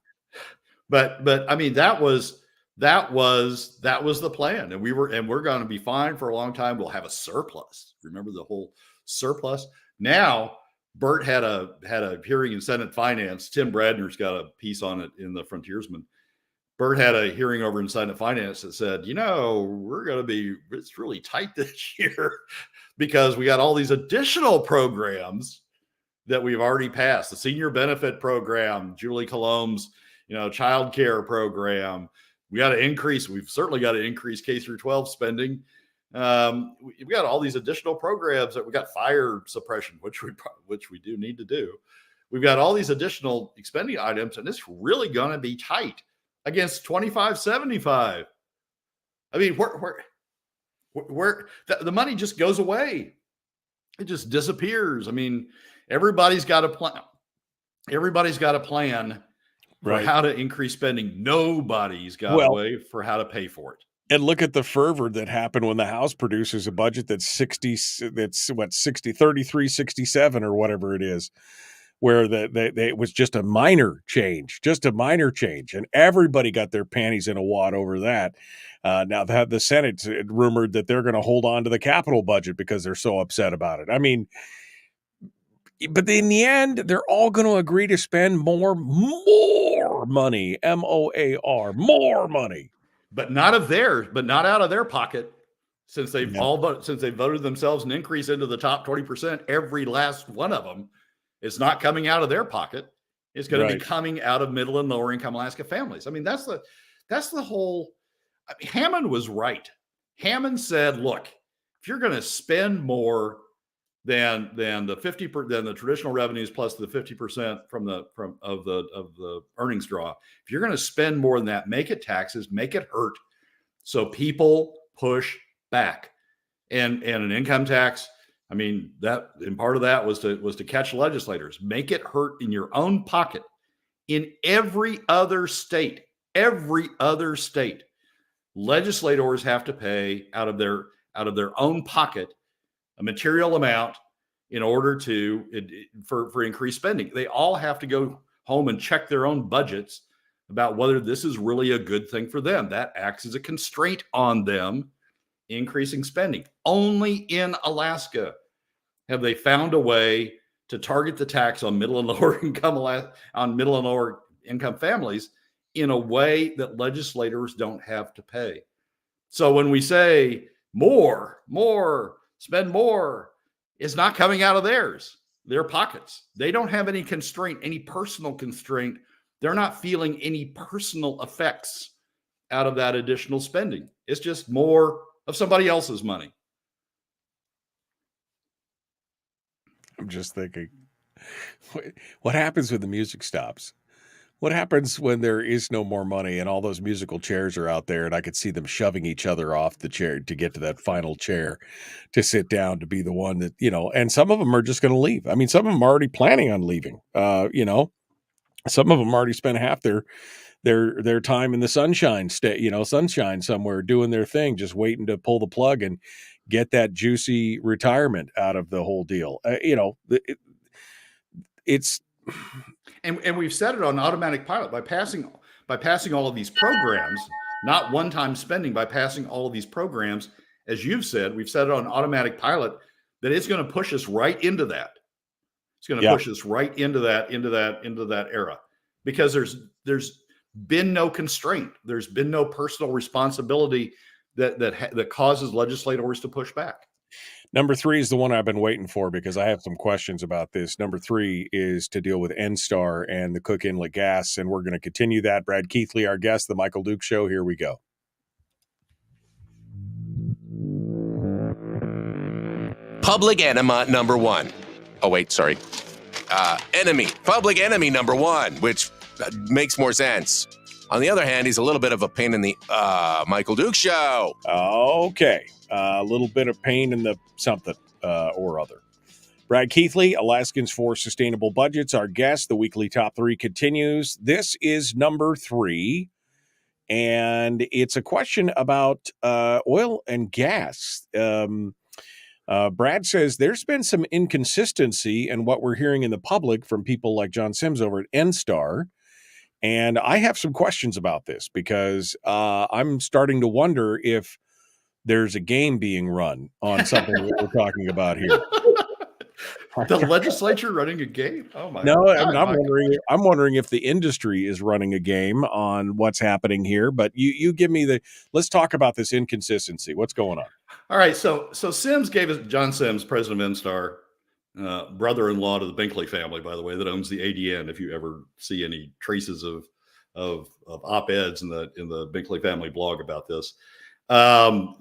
But I mean, that was the plan. And we're going to be fine for a long time. We'll have a surplus. Remember the whole surplus? Now, Bert had a hearing in Senate Finance. Tim Bradner's got a piece on it in the Frontiersman. Bert had a hearing over in Senate Finance that said, it's really tight this year because we got all these additional programs that we've already passed. The senior benefit program, Julie Colombe's, child care program. We've certainly got to increase K through 12 spending. We've got all these additional programs that we got fire suppression, which we do need to do. We've got all these additional expending items, and it's really going to be tight against 25-75. I mean, where the money just goes away. It just disappears. I mean, everybody's got a plan. Everybody's got a plan for how to increase spending. Nobody's got a way for how to pay for it. And look at the fervor that happened when the House produces a budget that's 33-67 or whatever it is, where it was just a minor change, and everybody got their panties in a wad over that. Now that the Senate rumored that they're going to hold on to the capital budget because they're so upset about it. I mean, but in the end, they're all going to agree to spend more money, MOAR, more money. But not out of their pocket, since they've voted themselves an increase into the top 20%. Every last one of them is not coming out of their pocket. It's going to be coming out of middle and lower income Alaska families. I mean, that's the whole. I mean, Hammond was right. Hammond said, "Look, if you're going to spend more than the 50% than the traditional revenues plus the 50% of the earnings draw. If you're going to spend more than that, make it taxes, make it hurt, so people push back. And an income tax. I mean, and part of that was to catch legislators, make it hurt in your own pocket. In every other state, legislators have to pay out of their own pocket a material amount in order for increased spending. They all have to go home and check their own budgets about whether this is really a good thing for them. That acts as a constraint on them increasing spending. Only in Alaska have they found a way to target the tax on middle and lower income families in a way that legislators don't have to pay. So when we say more, spend more, it's not coming out of their pockets. They don't have any constraint, any personal constraint. They're not feeling any personal effects out of that additional spending. It's just more of somebody else's money. I'm just thinking, what happens when the music stops? What happens when there is no more money and all those musical chairs are out there and I could see them shoving each other off the chair to get to that final chair to sit down to be the one that, and some of them are just going to leave. I mean, some of them are already planning on leaving. Some of them already spent half their time in the sunshine sunshine somewhere doing their thing, just waiting to pull the plug and get that juicy retirement out of the whole deal. It's and we've set it on automatic pilot by passing all of these programs, not one-time spending, by passing all of these programs. As you've said, we've set it on automatic pilot that it's going to push us right into that. It's going to push us right into that era, because there's been no constraint. There's been no personal responsibility that causes legislators to push back. Number 3 is the one I've been waiting for because I have some questions about this. Number 3 is to deal with Enstar and the Cook Inlet gas, and we're going to continue that. Brad Keithley, our guest, The Michael Duke Show. Here we go. Public enema number 1. Oh, wait, sorry. Public enemy number 1, which makes more sense. On the other hand, he's a little bit of a pain in the Michael Duke Show. Okay. A little bit of pain in the something or other. Brad Keithley, Alaskans for Sustainable Budgets, our guest. The weekly top 3 continues. This is number 3, and it's a question about oil and gas. Brad says there's been some inconsistency in what we're hearing in the public from people like John Sims over at Enstar. And I have some questions about this because I'm starting to wonder if there's a game being run on something that we're talking about here. The legislature running a game? Oh my! No, God, I'm wondering if the industry is running a game on what's happening here. But you give me let's talk about this inconsistency. What's going on? All right. So Sims gave us, John Sims, president of Enstar, brother-in-law to the Binkley family, by the way, that owns the ADN. If you ever see any traces of op-eds in the Binkley family blog about this.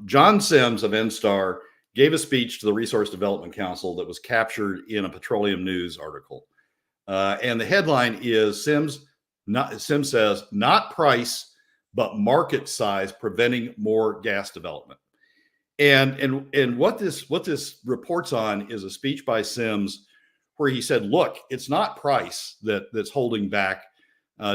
John Sims of Enstar gave a speech to the Resource Development Council that was captured in a Petroleum News article. And the headline is Sims says, not price, but market size preventing more gas development. And what this reports on is a speech by Sims where he said, look, it's not price that's holding back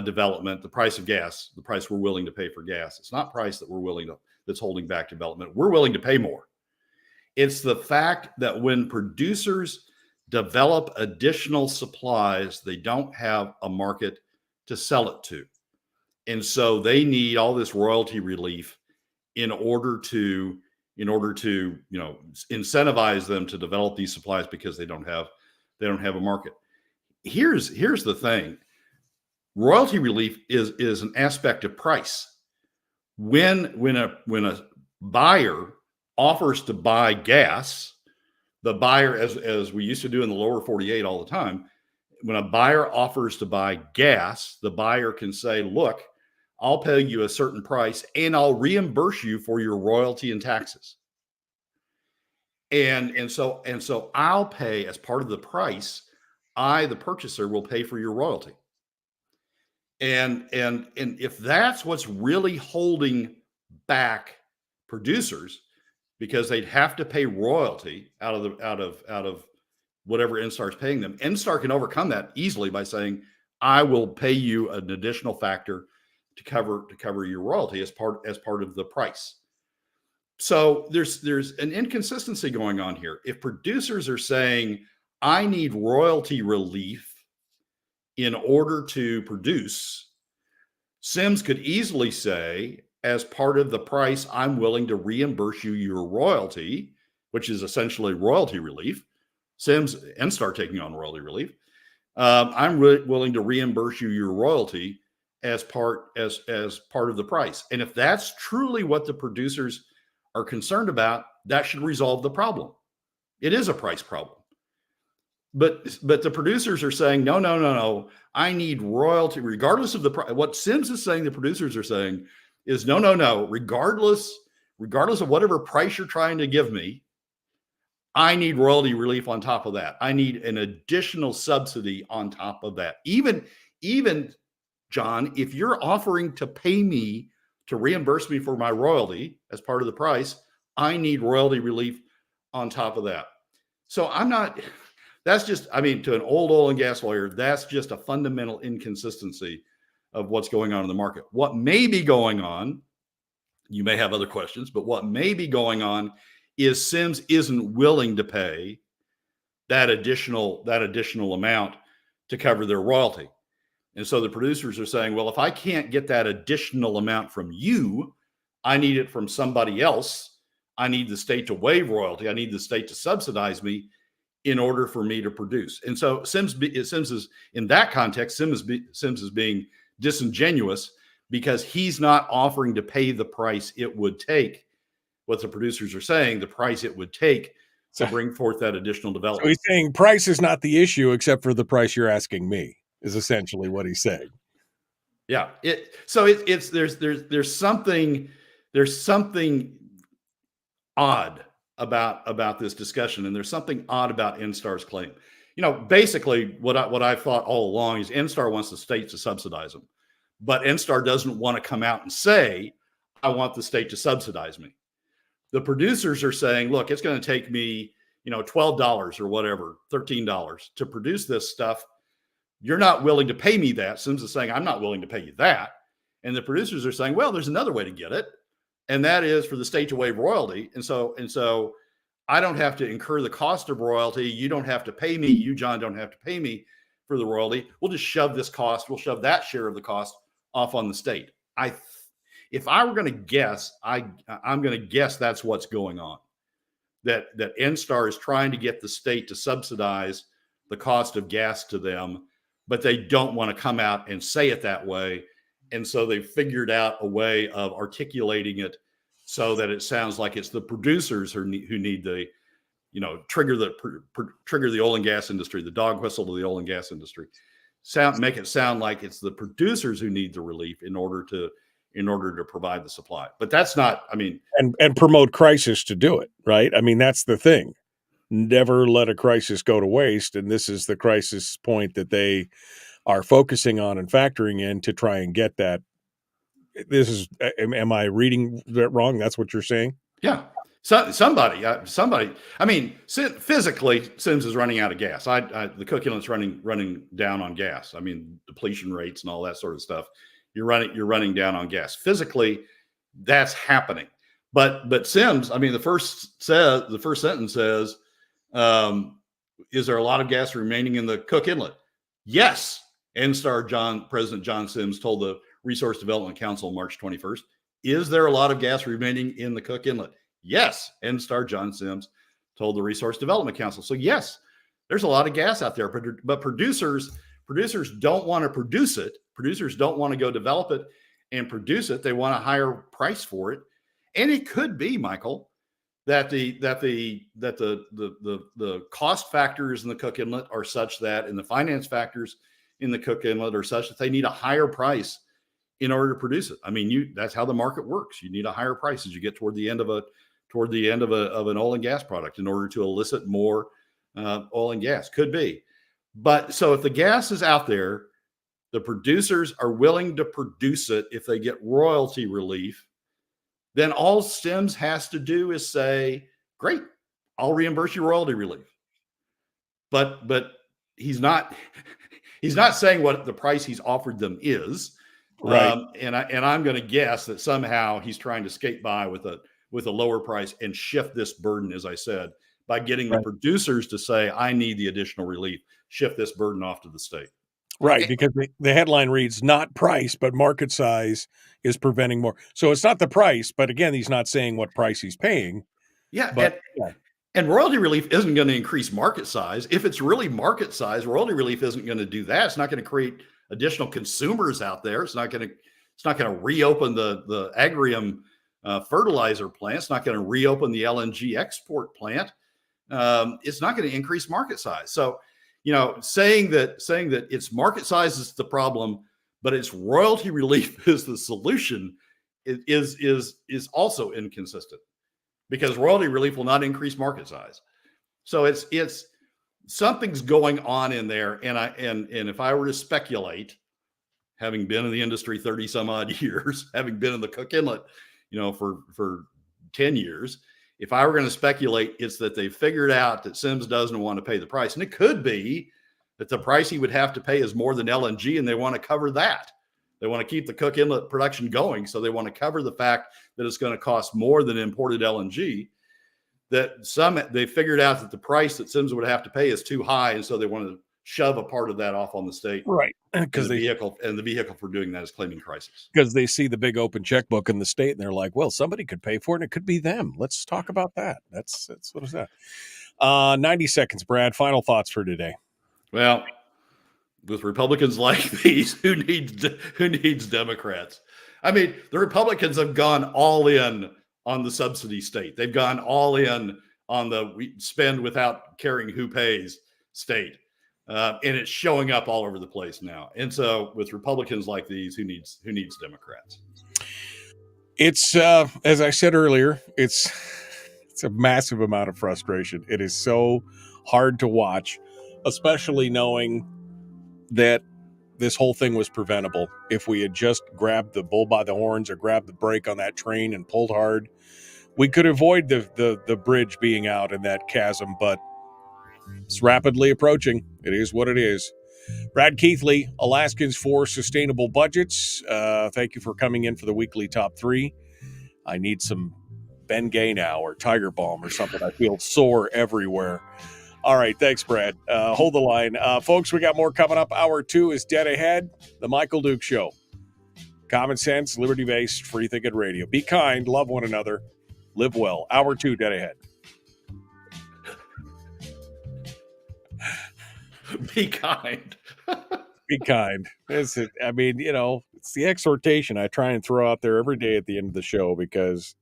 development, the price of gas, the price we're willing to pay for gas. It's not price that's holding back development. We're willing to pay more. It's the fact that when producers develop additional supplies, they don't have a market to sell it to. And so they need all this royalty relief in order to incentivize them to develop these supplies because they don't have a market. Here's the thing. Royalty relief is an aspect of price. When a buyer offers to buy gas, the buyer, as we used to do in the lower 48 all the time, when a buyer offers to buy gas, the buyer can say, look, I'll pay you a certain price and I'll reimburse you for your royalty and taxes. And so I'll pay as part of the price, the purchaser, will pay for your royalty. And if that's what's really holding back producers, because they'd have to pay royalty out of whatever Enstar is paying them. Enstar can overcome that easily by saying, I will pay you an additional factor to cover your royalty as part of the price. So there's an inconsistency going on here. If producers are saying, I need royalty relief in order to produce, SEMS could easily say, as part of the price, I'm willing to reimburse you your royalty, which is essentially royalty relief. SEMS, Enstar taking on royalty relief. I'm willing to reimburse you your royalty as part of the price. And if that's truly what the producers are concerned about, that should resolve the problem. It is a price problem. But the producers are saying, no. I need royalty regardless of the price. What SEMS is saying, the producers are saying is no. Regardless of whatever price you're trying to give me, I need royalty relief on top of that. I need an additional subsidy on top of that. Even John, if you're offering to pay me to reimburse me for my royalty as part of the price, I need royalty relief on top of that. So that's just, to an old oil and gas lawyer, that's just a fundamental inconsistency of what's going on in the market. What may be going on, you may have other questions, but what may be going on is SEMS isn't willing to pay that additional amount to cover their royalty. And so the producers are saying, well, if I can't get that additional amount from you, I need it from somebody else. I need the state to waive royalty. I need the state to subsidize me in order for me to produce. And so SEMS is, in that context, SEMS is being disingenuous because he's not offering to pay the price it would take. What the producers are saying, the price it would take to bring forth that additional development. So he's saying price is not the issue except for the price you're asking me, is essentially what he's saying. Yeah. There's something odd about this discussion, and there's something odd about Enstar's claim. Basically what I've thought all along is Enstar wants the state to subsidize them, but Enstar doesn't want to come out and say, I want the state to subsidize me. The producers are saying, look, it's going to take me, $12 or whatever, $13 to produce this stuff. You're not willing to pay me that. SEMS is saying, I'm not willing to pay you that. And the producers are saying, well, there's another way to get it. And that is for the state to waive royalty. And so I don't have to incur the cost of royalty. You don't have to pay me. You, John, don't have to pay me for the royalty. We'll just shove we'll shove that share of the cost off on the state. If I were going to guess, I'm going to guess that's what's going on. That Enstar is trying to get the state to subsidize the cost of gas to them, but they don't want to come out and say it that way. And so they've figured out a way of articulating it so that it sounds like it's the producers who need the, trigger the oil and gas industry, the dog whistle to the oil and gas industry. Make it sound like it's the producers who need the relief in order to provide the supply. But that's not, and promote crisis to do it, right? That's the thing. Never let a crisis go to waste. And this is the crisis point that they are focusing on and factoring in to try and get that. Am I reading that wrong? That's what you're saying? Yeah. Somebody. Physically, SEMS is running out of gas. The Cook Inlet's running down on gas. Depletion rates and all that sort of stuff. You're running down on gas. Physically, that's happening. But SEMS, the first sentence says, is there a lot of gas remaining in the Cook Inlet? Yes. Enstar President John SEMS told the Resource Development Council March 21st. Is there a lot of gas remaining in the Cook Inlet? Yes. Enstar John SEMS told the Resource Development Council. So yes, there's a lot of gas out there, but producers don't want to produce it. Producers don't want to go develop it and produce it. They want a higher price for it. And it could be, Michael, that the cost factors in the Cook Inlet are such that, and the finance factors in the Cook Inlet are such that they need a higher price in order to produce it. That's how the market works. You need a higher price as you get toward the end of an oil and gas product in order to elicit more oil and gas. Could be. But so if the gas is out there, the producers are willing to produce it if they get royalty relief, then all Stems has to do is say, great, I'll reimburse you royalty relief. But he's not saying what the price he's offered them is. Right. And I'm going to guess that somehow he's trying to skate by with a lower price and shift this burden, as I said, by getting the producers to say, I need the additional relief, shift this burden off to the state. Right, because the headline reads, not price, but market size is preventing more. So it's not the price, but again, he's not saying what price he's paying. Yeah, but and royalty relief isn't going to increase market size. If it's really market size, royalty relief isn't going to do that. It's not going to create additional consumers out there. It's not going to reopen the agrium fertilizer plant. It's not going to reopen the LNG export plant. It's not going to increase market size. So, saying that it's market size is the problem, but it's royalty relief is the solution is also inconsistent, because royalty relief will not increase market size. So it's something's going on in there. And if I were to speculate, having been in the industry 30 some odd years, having been in the Cook Inlet, for 10 years, if I were going to speculate, it's that they figured out that Sims doesn't want to pay the price. And it could be that the price he would have to pay is more than LNG, and they want to cover that. They want to keep the Cook Inlet production going. So they want to cover the fact that it's going to cost more than imported LNG. They figured out that the price that Sims would have to pay is too high. And so they want to shove a part of that off on the state. Right. Because the vehicle for doing that is claiming crisis. Because they see the big open checkbook in the state and they're like, well, somebody could pay for it and it could be them. Let's talk about that. That's what is that? 90 seconds, Brad. Final thoughts for today. Well, with Republicans like these, who needs Democrats? I mean, the Republicans have gone all in on the subsidy state. They've gone all in on we spend without caring who pays state. And it's showing up all over the place now. And so with Republicans like these, who needs Democrats? It's, as I said earlier, it's a massive amount of frustration. It is so hard to watch, especially knowing that this whole thing was preventable. If we had just grabbed the bull by the horns or grabbed the brake on that train and pulled hard, we could avoid the bridge being out in that chasm, but it's rapidly approaching. It is what it is. Brad Keithley, Alaskans for Sustainable Budgets. Thank you for coming in for the weekly top 3. I need some Bengay now or Tiger Balm or something. I feel sore everywhere. All right. Thanks, Brad. Hold the line. Folks, we got more coming up. Hour 2 is dead ahead. The Michael Duke Show. Common sense, liberty-based, free-thinking radio. Be kind. Love one another. Live well. Hour 2 dead ahead. Be kind. Be kind. It's the exhortation I try and throw out there every day at the end of the show, because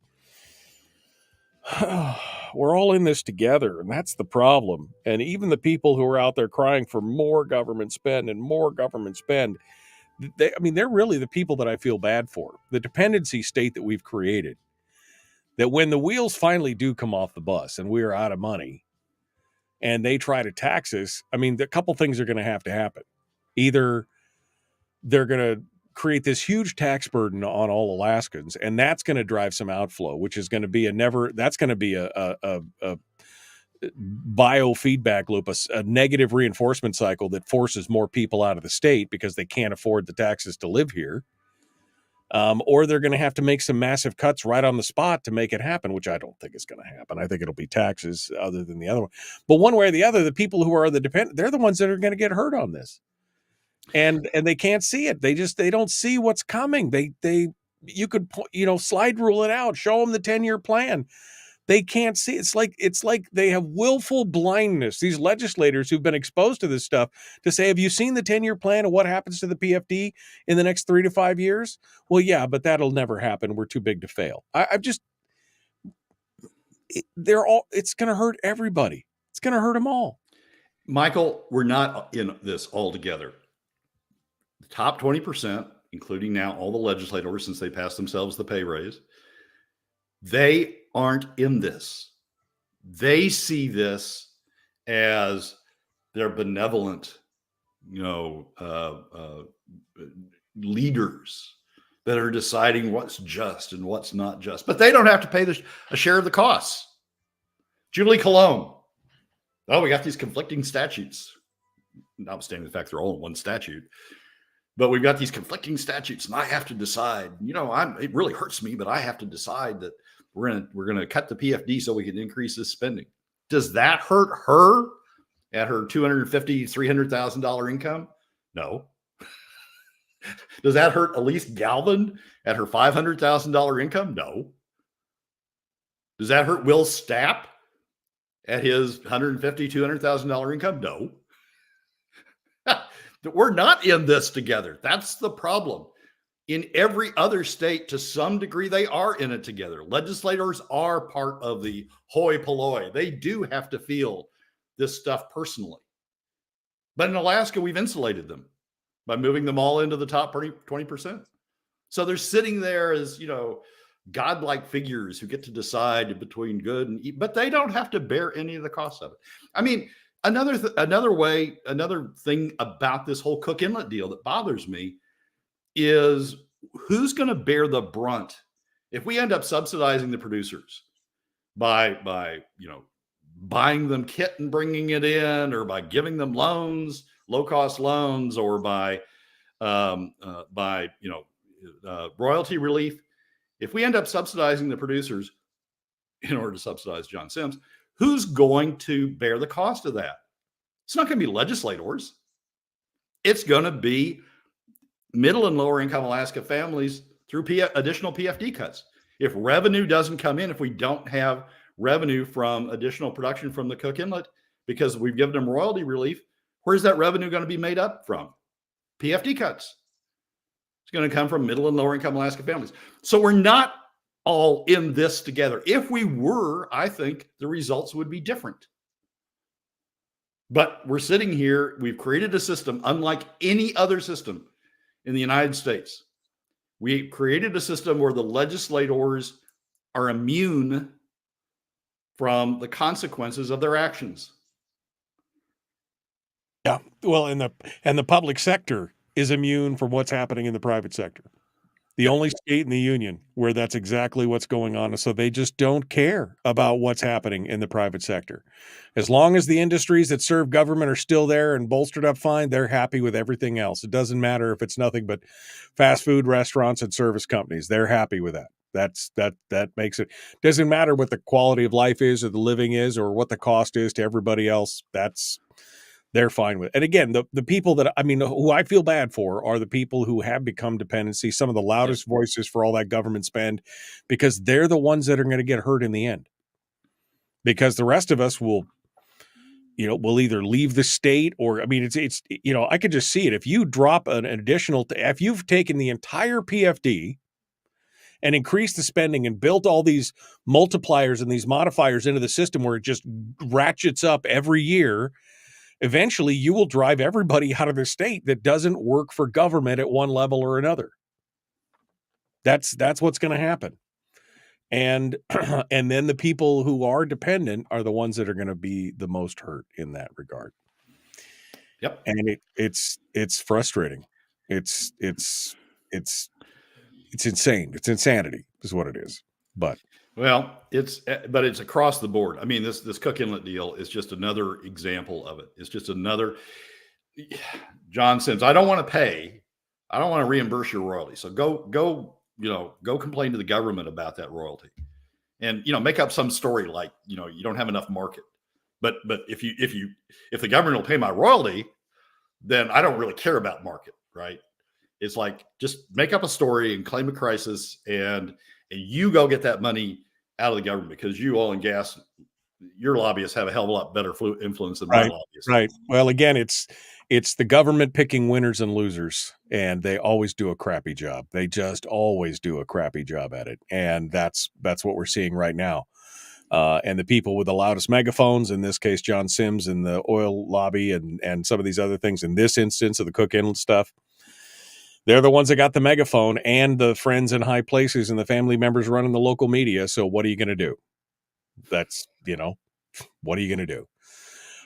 we're all in this together, and that's the problem. And even the people who are out there crying for more government spend and more government spend, they're really the people that I feel bad for. The dependency state that we've created, that when the wheels finally do come off the bus and we are out of money, and they try to tax us, a couple things are going to happen. Either they're going to create this huge tax burden on all Alaskans, and that's going to drive some outflow, which is going to be a biofeedback loop, a negative reinforcement cycle that forces more people out of the state because they can't afford the taxes to live here. Or they're going to have to make some massive cuts right on the spot to make it happen, which I don't think is going to happen. I think it'll be taxes other than the other one. But one way or the other, the people who are the dependent, they're the ones that are going to get hurt on this. And they can't see it. They don't see what's coming. You could, slide rule it out, show them the 10-year plan. They can't see. It's like they have willful blindness. These legislators who've been exposed to this stuff to say, have you seen the 10-year plan of what happens to the PFD in the next 3 to 5 years? Well, yeah, but that'll never happen. We're too big to fail. It's going to hurt everybody. It's going to hurt them all. Michael, we're not in this all together. The top 20%, including now all the legislators, since they passed themselves the pay raise, they aren't in this. They see this as their benevolent, leaders that are deciding what's just and what's not just. But they don't have to pay a share of the costs. Julie Cologne. Oh, we got these conflicting statutes. Notwithstanding the fact they're all in one statute. But we've got these conflicting statutes, and I have to decide. It really hurts me, but I have to decide that we're gonna cut the PFD so we can increase this spending. Does that hurt her at her $250,000, $300,000 income? No. Does that hurt Elise Galvin at her $500,000 income? No. Does that hurt Will Stapp at his $150,000, $200,000 income? No. We're not in this together. That's the problem. In every other state, to some degree, they are in it together. Legislators are part of the hoi polloi. They do have to feel this stuff personally. But in Alaska, we've insulated them by moving them all into the top 20%. So they're sitting there as, godlike figures who get to decide between good and evil, but they don't have to bear any of the costs of it. I mean, another thing about this whole Cook Inlet deal that bothers me is who's going to bear the brunt if we end up subsidizing the producers by buying them kit and bringing it in, or by giving them loans, low-cost loans, or by royalty relief. If we end up subsidizing the producers in order to subsidize John Sims, who's going to bear the cost of that? It's not going to be legislators. It's going to be middle and lower income Alaska families through additional PFD cuts. If revenue doesn't come in, if we don't have revenue from additional production from the Cook Inlet because we've given them royalty relief, where's that revenue going to be made up from? PFD cuts. It's going to come from middle and lower income Alaska families. So we're not all in this together. If we were, I think the results would be different. But we're sitting here, we've created a system unlike any other system in the United States. We created a system where the legislators are immune from the consequences of their actions. Yeah. Well, and the public sector is immune from what's happening in the private sector. The only state in the union where that's exactly what's going on. So they just don't care about what's happening in the private sector. As long as the industries that serve government are still there and bolstered up fine, they're happy with everything else. It doesn't matter if it's nothing but fast food restaurants and service companies. They're happy with that. That makes it. Doesn't matter what the quality of life is or the living is or what the cost is to everybody else. They're fine with it. And again, the people who I feel bad for are the people who have become dependency, some of the loudest voices for all that government spend, because they're the ones that are going to get hurt in the end. Because the rest of us will either leave the state or, it's I could just see it. If you drop an additional, if you've taken the entire PFD and increased the spending and built all these multipliers and these modifiers into the system where it just ratchets up every year, eventually you will drive everybody out of the state that doesn't work for government at one level or another. That's what's going to happen. And then the people who are dependent are the ones that are going to be the most hurt in that regard. Yep. And it's frustrating. It's insane. It's insanity is what it is. But it's across the board. I mean, this Cook Inlet deal is just another example of it. It's just another John Sims. I don't want to pay. I don't want to reimburse your royalty. So go complain to the government about that royalty, and make up some story like you don't have enough market. But if the government will pay my royalty, then I don't really care about market, right? It's like just make up a story and claim a crisis, and you go get that money out of the government because you oil and gas, your lobbyists have a hell of a lot better influence than my lobbyists. Right. Well, again, it's the government picking winners and losers, and they always do a crappy job. They just always do a crappy job at it, and that's what we're seeing right now. And the people with the loudest megaphones, in this case, John Sims and the oil lobby, and some of these other things. In this instance of the Cook Inlet stuff, they're the ones that got the megaphone and the friends in high places and the family members running the local media. So what are you going to do? That's, what are you going to do?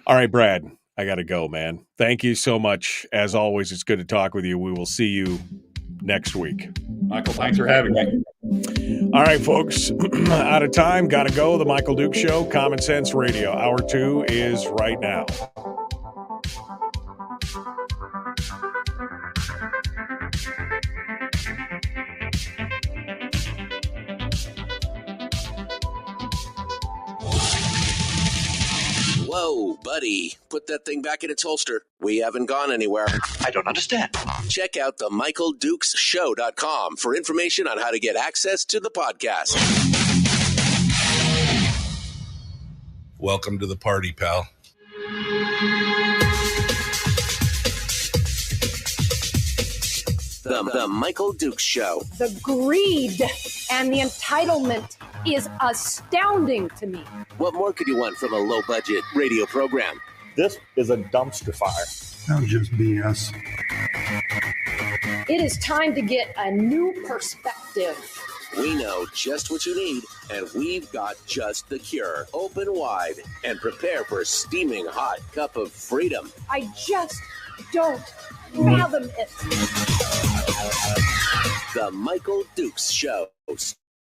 All right, Brad, I got to go, man. Thank you so much. As always, it's good to talk with you. We will see you next week. Michael, thanks for having me. All right, folks, out of time, got to go. The Michael Duke Show, Common Sense Radio. Hour 2 is right now. Whoa, buddy. Put that thing back in its holster. We haven't gone anywhere. I don't understand. Check out the MichaelDukesShow.com for information on how to get access to the podcast. Welcome to the party, pal. The Michael Dukes Show. The greed and the entitlement is astounding to me. What more could you want from a low-budget radio program? This is a dumpster fire. Sounds just BS. It is time to get a new perspective. We know just what you need, and we've got just the cure. Open wide and prepare for a steaming hot cup of freedom. I just don't fathom it. The Michael Dukes Show.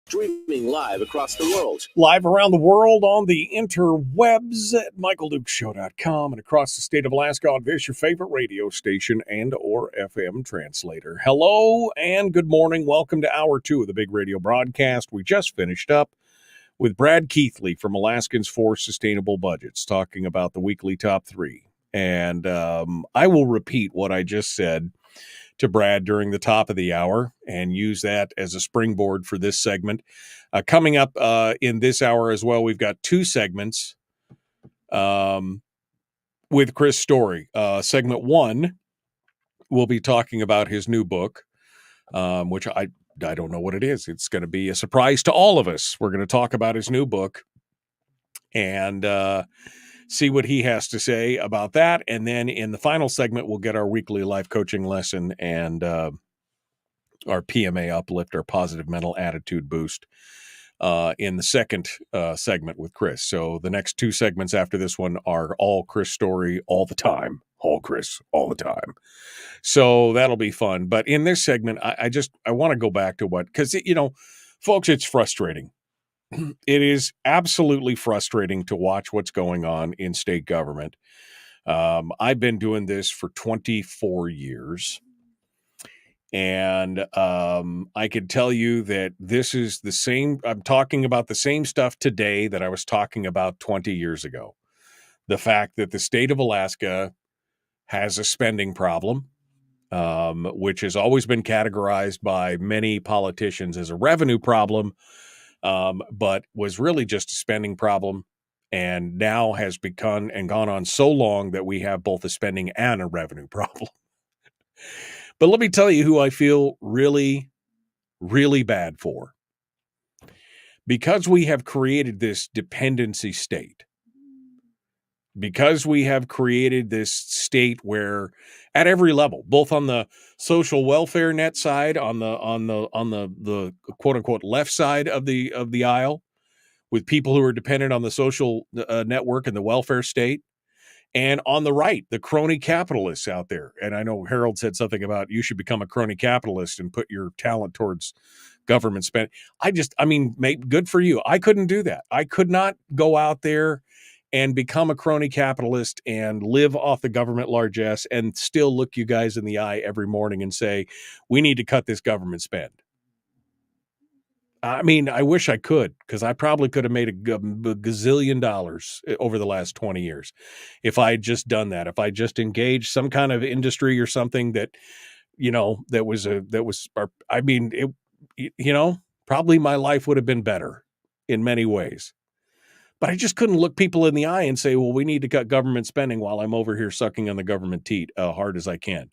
Streaming live across the world. Live around the world on the interwebs at michaeldukeshow.com and across the state of Alaska on this, your favorite radio station and or FM translator. Hello and good morning. Welcome to Hour 2 of the big radio broadcast. We just finished up with Brad Keithley from Alaskans for Sustainable Budgets talking about the weekly top 3. And I will repeat what I just said to Brad during the top of the hour and use that as a springboard for this segment. Coming up in this hour as well, we've got 2 segments with Chris Story. Segment 1, we'll be talking about his new book, which I don't know what it is. It's going to be a surprise to all of us. We're going to talk about his new book and see what he has to say about that. And then in the final segment, we'll get our weekly life coaching lesson and our PMA uplift, our positive mental attitude boost in the second segment with Chris. So the next 2 segments after this one are all Chris Story all the time. All Chris all the time. So that'll be fun. But in this segment, I want to go back to because, folks, it's frustrating. It is absolutely frustrating to watch what's going on in state government. I've been doing this for 24 years. And I can tell you that this is the same. I'm talking about the same stuff today that I was talking about 20 years ago. The fact that the state of Alaska has a spending problem, which has always been categorized by many politicians as a revenue problem, but was really just a spending problem, and now has become and gone on so long that we have both a spending and a revenue problem. But let me tell you who I feel really, really bad for. Because we have created this dependency state, because we have created this state where at every level, both on the social welfare net side, on the quote unquote left side of the aisle, with people who are dependent on the social network and the welfare state, and on the right, the crony capitalists out there. And I know Harold said something about you should become a crony capitalist and put your talent towards government spending. Good for you. I couldn't do that. I could not go out there and become a crony capitalist and live off the government largesse and still look you guys in the eye every morning and say, we need to cut this government spend. I mean, I wish I could, because I probably could have made a gazillion dollars over the last 20 years if I had just done that. If I just engaged some kind of industry or something that, probably my life would have been better in many ways. But I just couldn't look people in the eye and say, well, we need to cut government spending while I'm over here sucking on the government teat hard as I can.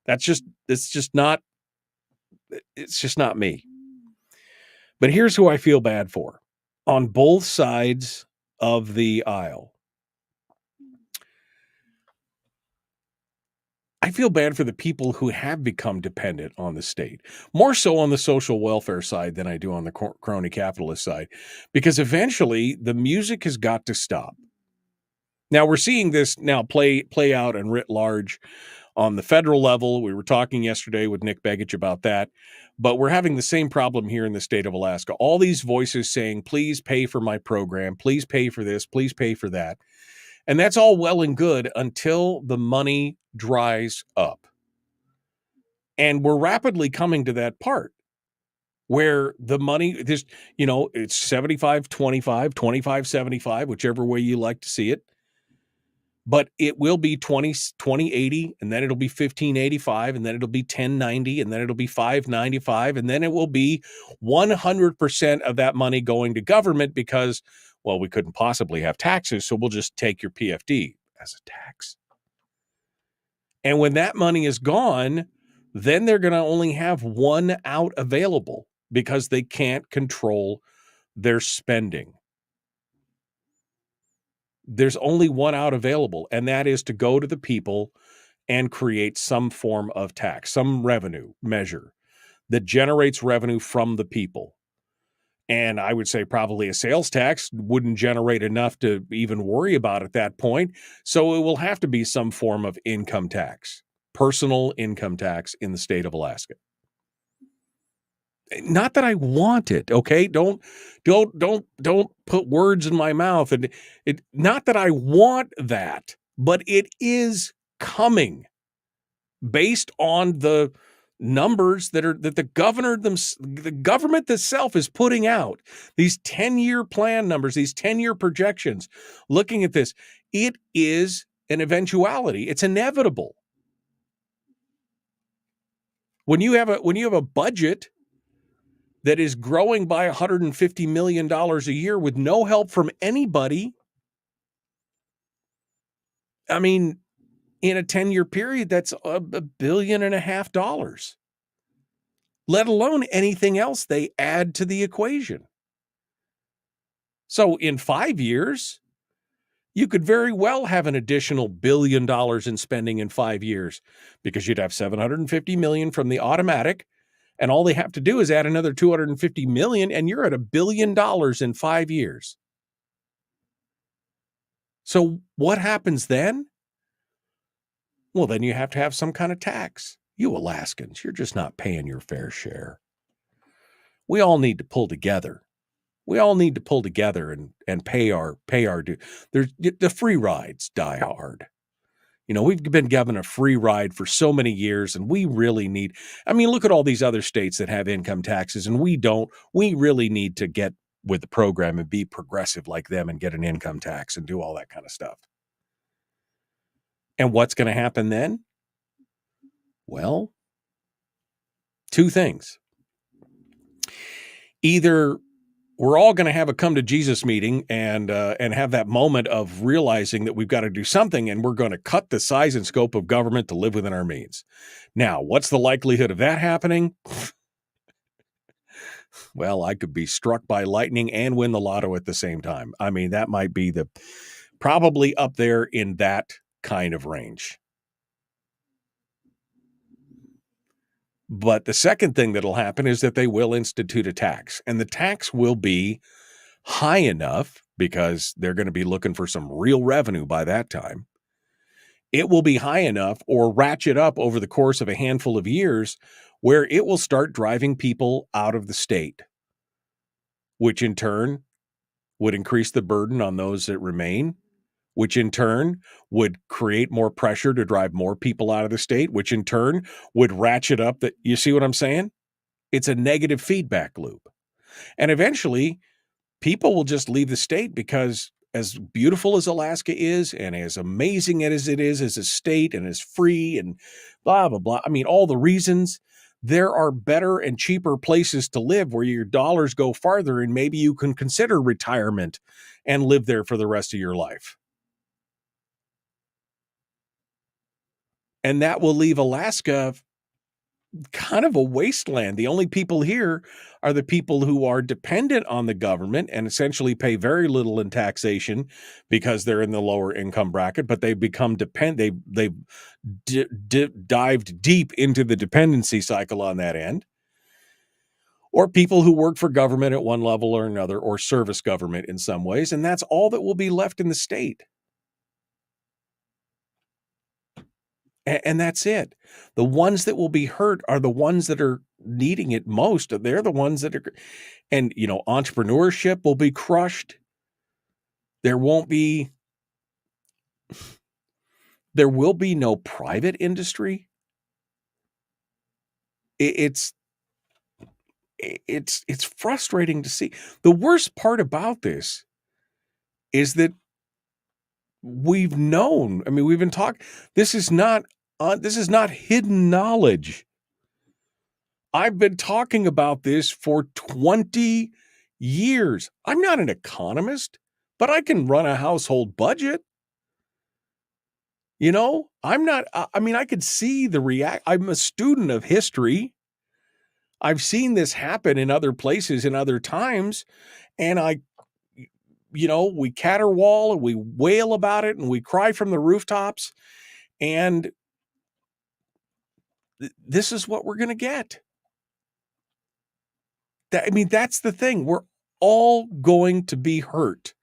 It's just not me. But here's who I feel bad for on both sides of the aisle. I feel bad for the people who have become dependent on the state, more so on the social welfare side than I do on the crony capitalist side, because eventually the music has got to stop. Now we're seeing this now play out and writ large On the federal level, we were talking yesterday with Nick Begich about that, but we're having the same problem here in the state of Alaska. All these voices saying, please pay for my program, please pay for this, please pay for that. And that's all well and good until the money dries up. And we're rapidly coming to that part where the money, it's 75-25, 25-75, whichever way you like to see it. But it will be 20-80, and then it'll be 15-85, and then it'll be 10-90, and then it'll be 5-95, and then it will be 100% of that money going to government because, well, we couldn't possibly have taxes, so we'll just take your PFD as a tax. And when that money is gone, then they're going to only have one out available because they can't control their spending. There's only one out available, and that is to go to the people and create some form of tax, some revenue measure that generates revenue from the people. And I would say probably a sales tax wouldn't generate enough to even worry about at that point. So it will have to be some form of income tax, personal income tax in the state of Alaska. Not that I want it, okay? Don't put words in my mouth. And not that I want that, but it is coming based on the numbers that the government itself is putting out. These 10-year plan numbers, these 10-year projections. Looking at this, it is an eventuality. It's inevitable. When you have a budget that is growing by $150 million a year with no help from anybody. I mean, in a 10-year period, that's $1.5 billion, let alone anything else they add to the equation. So in 5 years, you could very well have an additional $1 billion in spending in 5 years because you'd have $750 million from the automatic. And all they have to do is add another $250 million, and you're at $1 billion in 5 years. So what happens then? Well, then you have to have some kind of tax. You Alaskans, you're just not paying your fair share. We all need to pull together. We all need to pull together and pay our due. The free rides die hard. We've been given a free ride for so many years, and we really need, look at all these other states that have income taxes, and we don't. We really need to get with the program and be progressive like them and get an income tax and do all that kind of stuff. And what's going to happen then? Well, two things. Either we're all going to have a come to Jesus meeting and have that moment of realizing that we've got to do something, and we're going to cut the size and scope of government to live within our means. Now, what's the likelihood of that happening? Well, I could be struck by lightning and win the lotto at the same time. That might be probably up there in that kind of range. But the second thing that'll happen is that they will institute a tax, and the tax will be high enough because they're going to be looking for some real revenue by that time. It will be high enough or ratchet up over the course of a handful of years where it will start driving people out of the state, which in turn would increase the burden on those that remain, which in turn would create more pressure to drive more people out of the state, which in turn would ratchet up that. You see what I'm saying? It's a negative feedback loop. And eventually people will just leave the state because as beautiful as Alaska is and as amazing as it is as a state and as free and blah, blah, blah. All the reasons, there are better and cheaper places to live where your dollars go farther and maybe you can consider retirement and live there for the rest of your life. And that will leave Alaska kind of a wasteland. The only people here are the people who are dependent on the government and essentially pay very little in taxation because they're in the lower income bracket, but they become they've dived deep into the dependency cycle on that end. Or people who work for government at one level or another, or service government in some ways, and that's all that will be left in the state. And that's it. The ones that will be hurt are the ones that are needing it most. They're the ones that are, and entrepreneurship will be crushed. There will be no private industry. It's frustrating to see. The worst part about this is that we've known. I mean, we've been talking. This is not hidden knowledge. I've been talking about this for 20 years. I'm not an economist, but I can run a household budget. I'm not, I could see I'm a student of history. I've seen this happen in other places in other times. And we caterwaul and we wail about it and we cry from the rooftops. And this is what we're going to get. That's the thing. We're all going to be hurt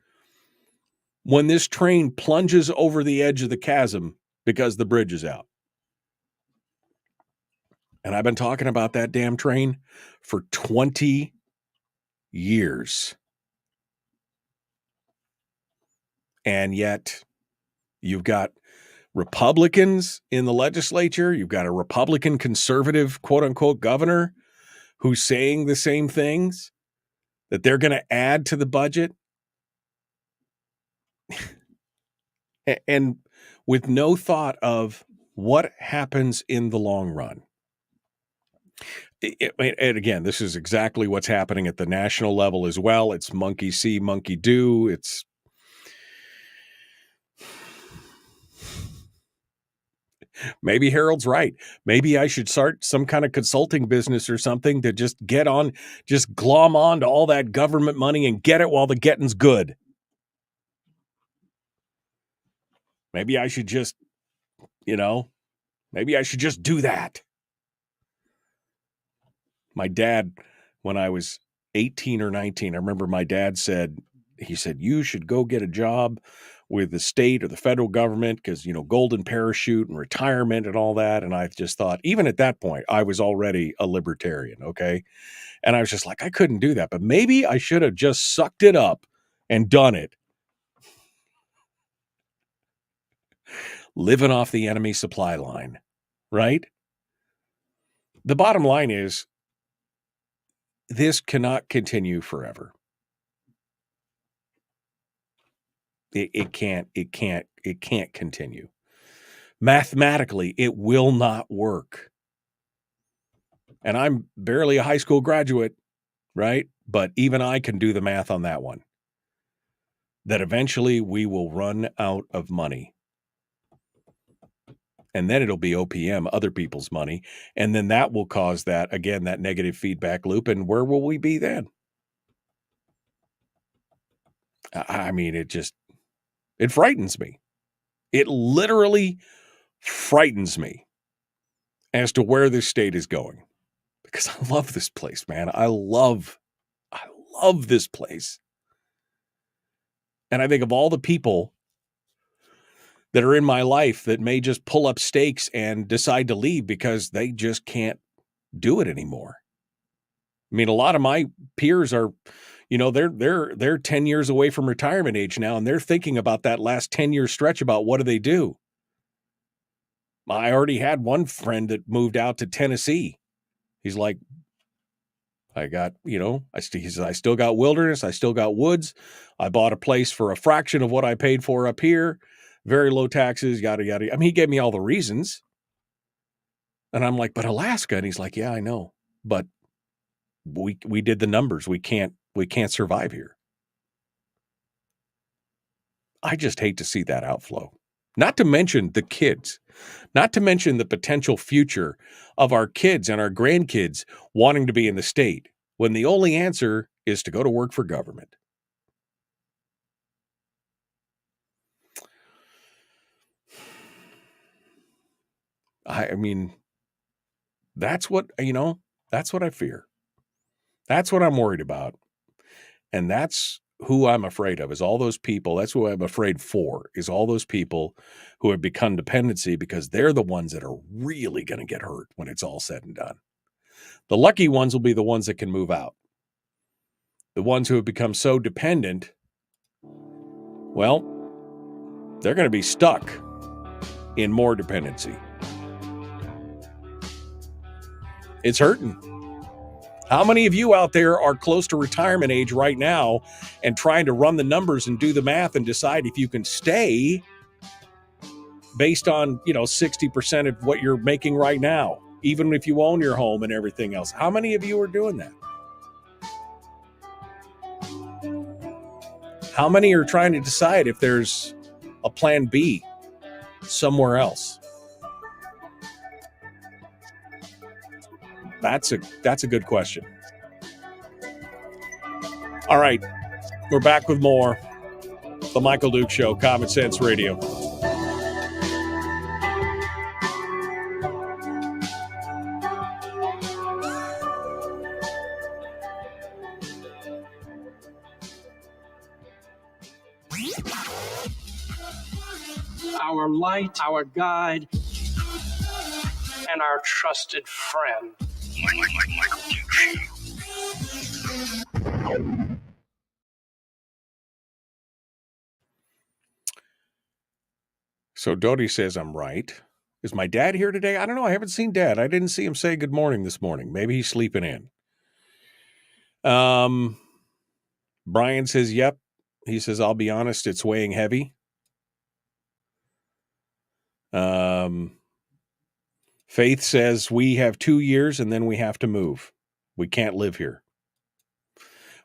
when this train plunges over the edge of the chasm because the bridge is out. And I've been talking about that damn train for 20 years. And yet you've got Republicans in the legislature. You've got a Republican conservative, quote unquote, governor who's saying the same things, that they're going to add to the budget. And with no thought of what happens in the long run. And again, this is exactly what's happening at the national level as well. It's monkey see, monkey do. It's maybe Harold's right. Maybe I should start some kind of consulting business or something to just glom on to all that government money and get it while the getting's good. Maybe I should just, do that. My dad, when I was 18 or 19, I remember my dad said, you should go get a job with the state or the federal government because, golden parachute and retirement and all that. And I just thought, even at that point, I was already a libertarian, okay? And I was just like, I couldn't do that. But maybe I should have just sucked it up and done it. Living off the enemy supply line, right? The bottom line is, this cannot continue forever. It can't continue. Mathematically, it will not work. And I'm barely a high school graduate, right? But even I can do the math on that one. That eventually we will run out of money. And then it'll be OPM, other people's money. And then that will cause that negative feedback loop. And where will we be then? It frightens me. It literally frightens me as to where this state is going. Because I love this place, man. I love this place. And I think of all the people that are in my life that may just pull up stakes and decide to leave because they just can't do it anymore. A lot of my peers are, they're 10 years away from retirement age now, and they're thinking about that last 10-year stretch about what do they do. I already had one friend that moved out to Tennessee. He's like, I got, I still got wilderness. I still got woods. I bought a place for a fraction of what I paid for up here. Very low taxes, yada, yada. He gave me all the reasons. And I'm like, but Alaska. And he's like, yeah, I know. But we did the numbers. We can't survive here. I just hate to see that outflow. Not to mention the kids, not to mention the potential future of our kids and our grandkids wanting to be in the state when the only answer is to go to work for government. That's what I fear. That's what I'm worried about. And that's who I'm afraid of, is all those people. That's who I'm afraid for, is all those people who have become dependency, because they're the ones that are really going to get hurt when it's all said and done. The lucky ones will be the ones that can move out. The ones who have become so dependent, well, they're going to be stuck in more dependency. It's hurting. How many of you out there are close to retirement age right now and trying to run the numbers and do the math and decide if you can stay based on, 60% of what you're making right now, even if you own your home and everything else? How many of you are doing that? How many are trying to decide if there's a plan B somewhere else? That's a good question. All right, we're back with more. The Michael Duke Show, Common Sense Radio. Our light, our guide, and our trusted friend. Michael Duke Show. So Dodie says I'm right. Is my dad here today? I don't know. I haven't seen Dad. I didn't see him say good morning this morning. Maybe he's sleeping in. Brian says, yep. He says, I'll be honest, it's weighing heavy. Faith says, we have 2 years and then we have to move. We can't live here.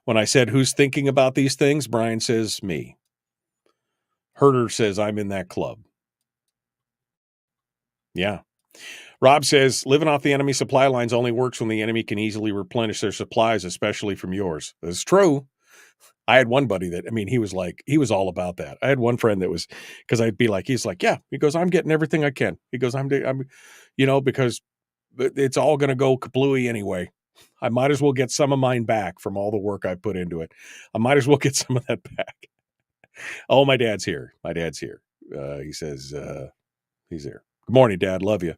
When I said, who's thinking about these things? Brian says, me. Herder says, I'm in that club. Yeah. Rob says, living off the enemy supply lines only works when the enemy can easily replenish their supplies, especially from yours. That's true. I had one buddy that, he was all about that. I had one friend that was, because I'd be like, he's like, yeah. He goes, I'm getting everything I can. He goes, I'm because it's all going to go kablooey anyway. I might as well get some of mine back from all the work I put into it. I might as well get some of that back. Oh, my dad's here. He says, he's there. Good morning, Dad. Love you.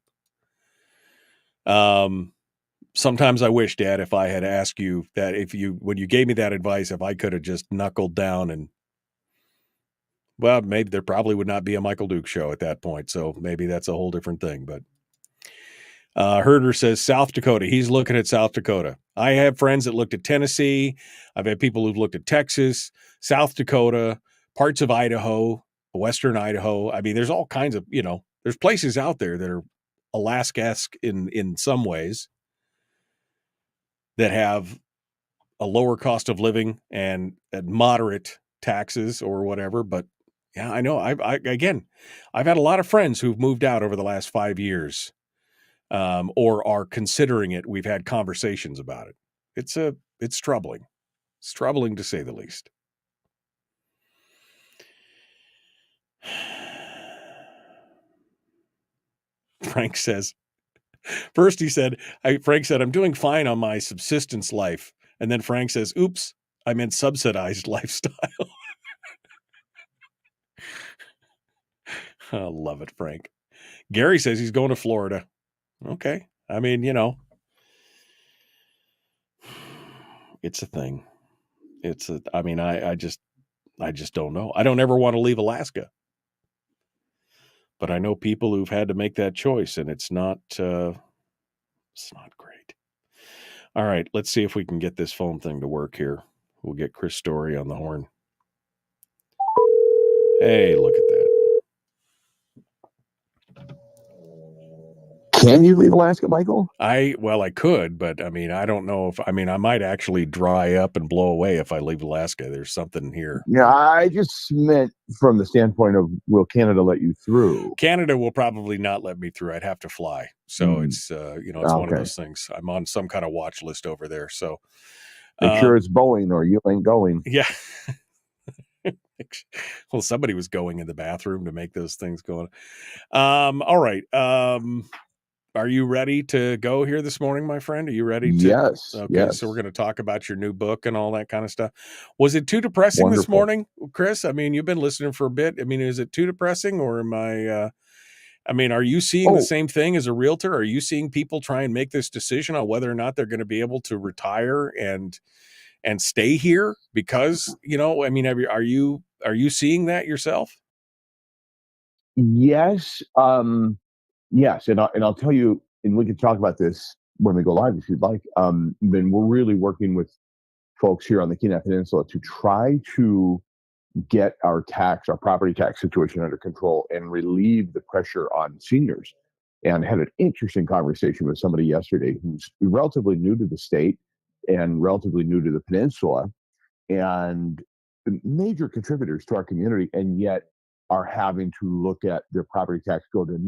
Sometimes I wish, Dad, if I had asked you that, when you gave me that advice, if I could have just knuckled down and, well, maybe there probably would not be a Michael Duke Show at that point. So maybe that's a whole different thing. But Herder says South Dakota. He's looking at South Dakota. I have friends that looked at Tennessee. I've had people who've looked at Texas, South Dakota, parts of Idaho, Western Idaho. There's all kinds of, there's places out there that are Alaska-esque in some ways, that have a lower cost of living and at moderate taxes or whatever. But yeah, I know. I've had a lot of friends who've moved out over the last 5 years, or are considering it. We've had conversations about it. It's troubling. It's troubling to say the least. Frank says, first Frank said, I'm doing fine on my subsistence life. And then Frank says, oops, I meant subsidized lifestyle. I love it, Frank. Gary says he's going to Florida. Okay. It's a thing. I just don't know. I don't ever want to leave Alaska. But I know people who've had to make that choice, and it's not great. All right, let's see if we can get this phone thing to work here. We'll get Chris Story on the horn. Hey, look at that. Can you leave Alaska, Michael? I could, but I don't know if, I might actually dry up and blow away if I leave Alaska. There's something here. Yeah, I just meant from the standpoint of, will Canada let you through? Canada will probably not let me through. I'd have to fly. So it's, it's one of those things. I'm on some kind of watch list over there. So make sure it's Boeing or you ain't going. Yeah. Well, somebody was going in the bathroom to make those things go on. All right. Are you ready to go here this morning, my friend? Are you ready to? Yes. Okay, Yes. so we're going to talk about your new book and all that kind of stuff. Was it too depressing this Wonderful. morning, Chris? I mean, you've been listening for a bit. I mean, is it too depressing, or am I? I mean, are you seeing the same thing as a realtor? Are you seeing people try and make this decision on whether or not they're going to be able to retire and stay here? Because, you know, I mean, are you seeing that yourself? Yes. Yes. And I'll tell you, and we can talk about this when we go live if you'd like. Then we're really working with folks here on the Kenai Peninsula to try to get our property tax situation under control and relieve the pressure on seniors. And had an interesting conversation with somebody yesterday who's relatively new to the state and relatively new to the peninsula and major contributors to our community, and yet are having to look at their property tax go to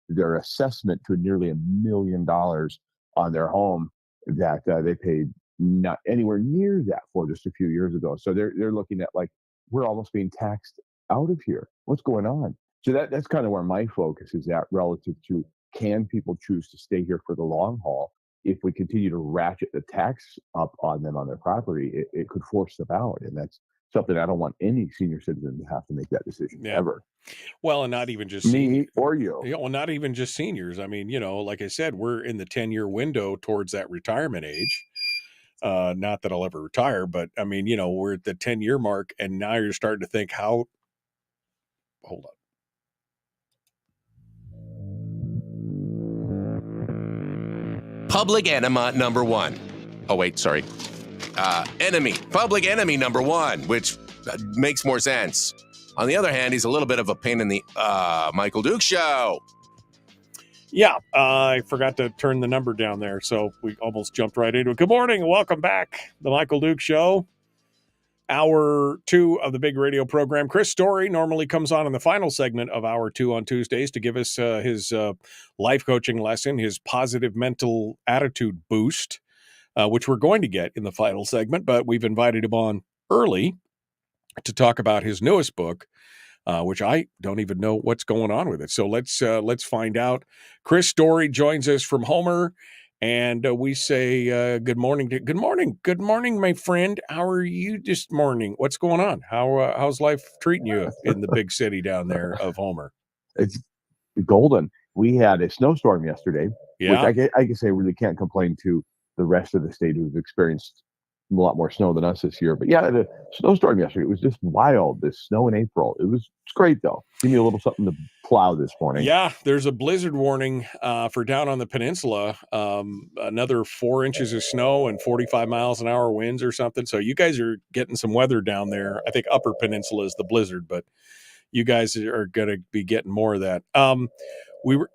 their assessment to nearly $1 million on their home that they paid not anywhere near that for just a few years ago. So they're looking at like, we're almost being taxed out of here. What's going on? So that's kind of where my focus is at relative to, can people choose to stay here for the long haul? If we continue to ratchet the tax up on them on their property, it could force them out. And that's something I don't want any senior citizen to have to make that decision ever. Well, and not even just me or you. Well, not even just seniors. I mean, you know, like I said, we're in the 10-year window towards that retirement age. Not that I'll ever retire, but I mean, you know, we're at the 10-year mark, and now you're starting to think hold on. Public enema number one. Oh, wait, sorry. Public enemy number one, which makes more sense. On the other hand, he's a little bit of a pain in the Michael Duke Show. Yeah, I forgot to turn the number down there, so we almost jumped right into it. Good morning and welcome back. The Michael Duke Show. Hour 2 of the big radio program. Chris Story normally comes on in the final segment of Hour 2 on Tuesdays to give us his life coaching lesson, his positive mental attitude boost, which we're going to get in the final segment, but we've invited him on early to talk about his newest book, which I don't even know what's going on with it. So let's find out. Chris Story joins us from Homer, and we say good morning, my friend. How are you this morning? What's going on? How's life treating you in the big city down there of Homer? It's golden. We had a snowstorm yesterday, yeah. which I can say really can't complain to the rest of the state who's experienced a lot more snow than us this year. But yeah, the snowstorm yesterday, it was just wild. This snow in April. It's great though. Give me a little something to plow this morning. Yeah, there's a blizzard warning for down on the peninsula. Another 4 inches of snow and 45 miles an hour winds or something. So you guys are getting some weather down there. I think Upper Peninsula is the blizzard, but you guys are going to be getting more of that. We were.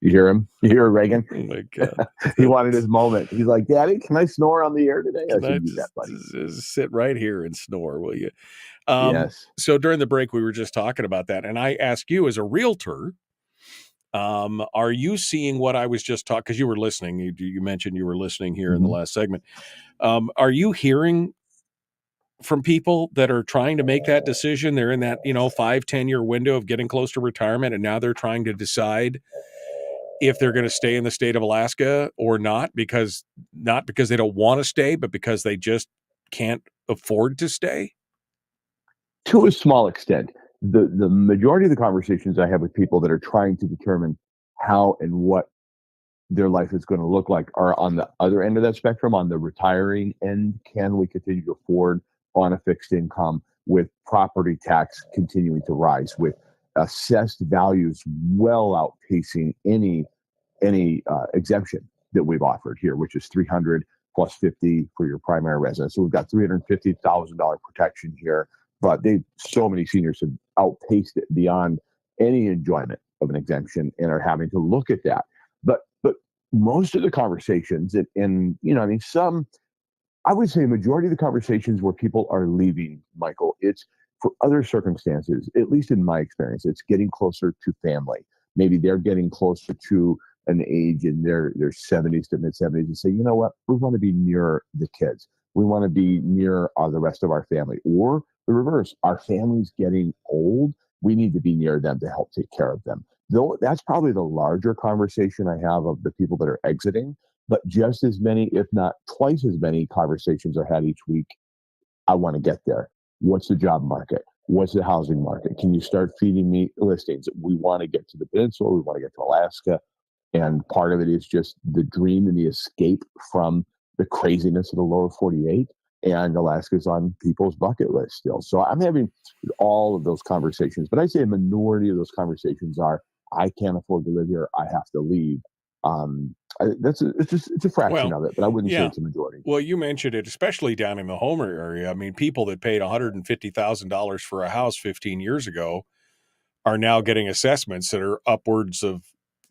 You hear him? You hear Reagan? Oh my God. He wanted his moment. He's like, Daddy, can I snore on the air today? I said, do that, buddy. Just sit right here and snore, will you? Yes. So during the break, we were just talking about that. And I asked you as a realtor, are you seeing what I was just talking? Because you were listening. You mentioned you were listening here in the last segment. Are you hearing from people that are trying to make that decision? They're in that, 5-10 year window of getting close to retirement. And now they're trying to decide if they're going to stay in the state of Alaska or not because they don't want to stay, but because they just can't afford to stay? To a small extent. The majority of the conversations I have with people that are trying to determine how and what their life is going to look like are on the other end of that spectrum, on the retiring end. Can we continue to afford on a fixed income with property tax continuing to rise, with assessed values well outpacing any exemption that we've offered here, which is $300 plus $50 for your primary residence. So we've got $350,000 protection here, but so many seniors have outpaced it beyond any enjoyment of an exemption and are having to look at that. But most of the conversations, I would say a majority of the conversations where people are leaving, Michael, it's for other circumstances, at least in my experience, it's getting closer to family. Maybe they're getting closer to an age in their 70s to mid-70s and say, you know what, we want to be near the kids. We want to be near the rest of our family. Or the reverse, our family's getting old. We need to be near them to help take care of them. though that's probably the larger conversation I have of the people that are exiting, but just as many, if not twice as many conversations are had each week. I want to get there. What's the job market? What's the housing market? Can you start feeding me listings? We want to get to the peninsula. We want to get to Alaska. And part of it is just the dream and the escape from the craziness of the lower 48. And Alaska's on people's bucket list still. So I'm having all of those conversations. But I'd say a minority of those conversations are, I can't afford to live here. I have to leave. It's a fraction of it, but I wouldn't say it's a majority. Well, you mentioned it, especially down in the Homer area. I mean, people that paid $150,000 for a house 15 years ago are now getting assessments that are upwards of,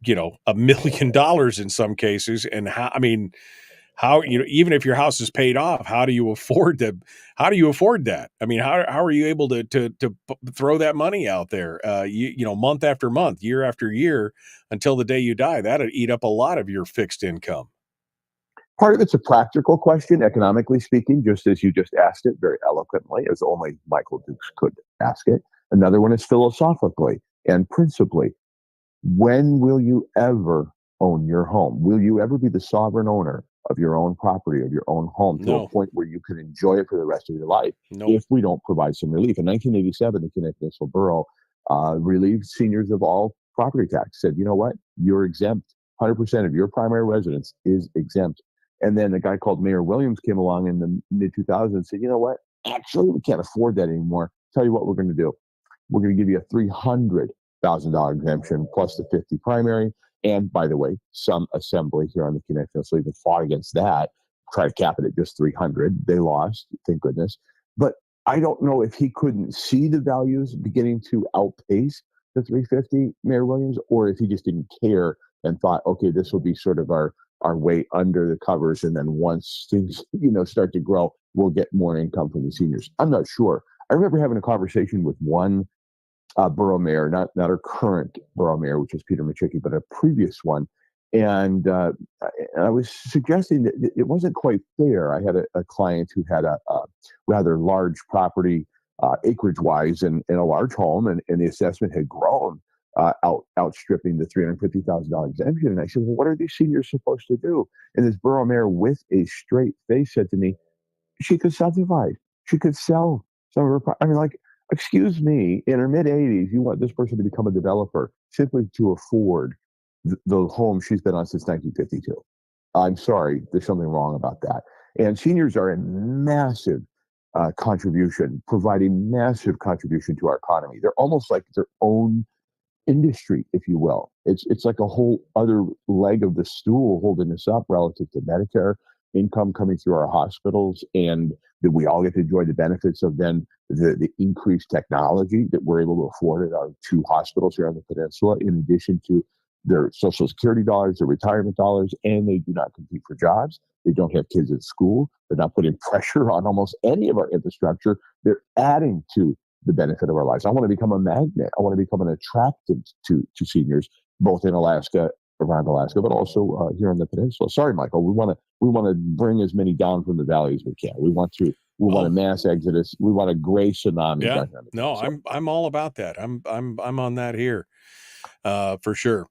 $1 million in some cases. And how even if your house is paid off, how do you afford that? I mean, how are you able to throw that money out there, month after month, year after year, until the day you die? That'd eat up a lot of your fixed income. Part of it's a practical question, economically speaking, just as you just asked it very eloquently, as only Michael Dukes could ask it. Another one is philosophically and principally. When will you ever own your home? Will you ever be the sovereign owner of your own property, of your own home, to a point where you can enjoy it for the rest of your life if we don't provide some relief? In 1987, the Kenai Peninsula Borough relieved seniors of all property tax, said, you know what, you're exempt. 100% of your primary residence is exempt. And then a guy called Mayor Williams came along in the mid-2000s and said, you know what, actually, we can't afford that anymore. Tell you what we're going to do. We're going to give you a $300,000 exemption plus the 50 primary. And by the way, some assembly here on the Kenai Peninsula even fought against that, tried to cap it at just 300. They lost, thank goodness. But I don't know if he couldn't see the values beginning to outpace the 350, Mayor Williams, or if he just didn't care and thought, okay, this will be sort of our way under the covers. And then once things, start to grow, we'll get more income from the seniors. I'm not sure. I remember having a conversation with one borough mayor, not our current borough mayor, which is Peter Machicki, but a previous one. And I was suggesting that it wasn't quite fair. I had a client who had a rather large property acreage-wise and a large home, and the assessment had grown, outstripping the $350,000 exemption. And I said, well, what are these seniors supposed to do? And this borough mayor, with a straight face, said to me, she could subdivide. She could sell some of her. I mean, like, excuse me, in her mid-80s, you want this person to become a developer simply to afford the home she's been on since 1952. I'm sorry, there's something wrong about that. And seniors are a massive contribution, providing massive contribution to our economy. They're almost like their own industry, if you will. It's like a whole other leg of the stool holding us up relative to Medicare income coming through our hospitals, and that we all get to enjoy the benefits of then the increased technology that we're able to afford at our two hospitals here on the peninsula, in addition to their Social Security dollars, their retirement dollars, and they do not compete for jobs. They don't have kids at school. They're not putting pressure on almost any of our infrastructure. They're adding to the benefit of our lives. I want to become a magnet. I want to become an attractant to seniors, both in Alaska, around Alaska, but also here on the peninsula. Sorry, Michael. We want to bring as many down from the valley as we can. We want a mass exodus. We want a gray tsunami. Yeah. No, I'm all about that. I'm on that here, for sure.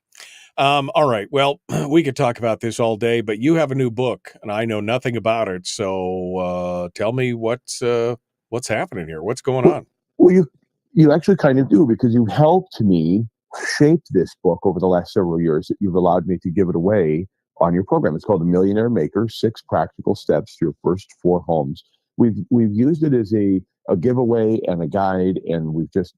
All right. Well, we could talk about this all day, but you have a new book and I know nothing about it. So tell me what's happening here. What's going on? Well, you actually kind of do, because you helped me shape this book over the last several years. That you've allowed me to give it away on your program. It's called The Millionaire Maker: 6 Practical Steps to Your First 4 Homes. We've used it as a giveaway and a guide, and we've just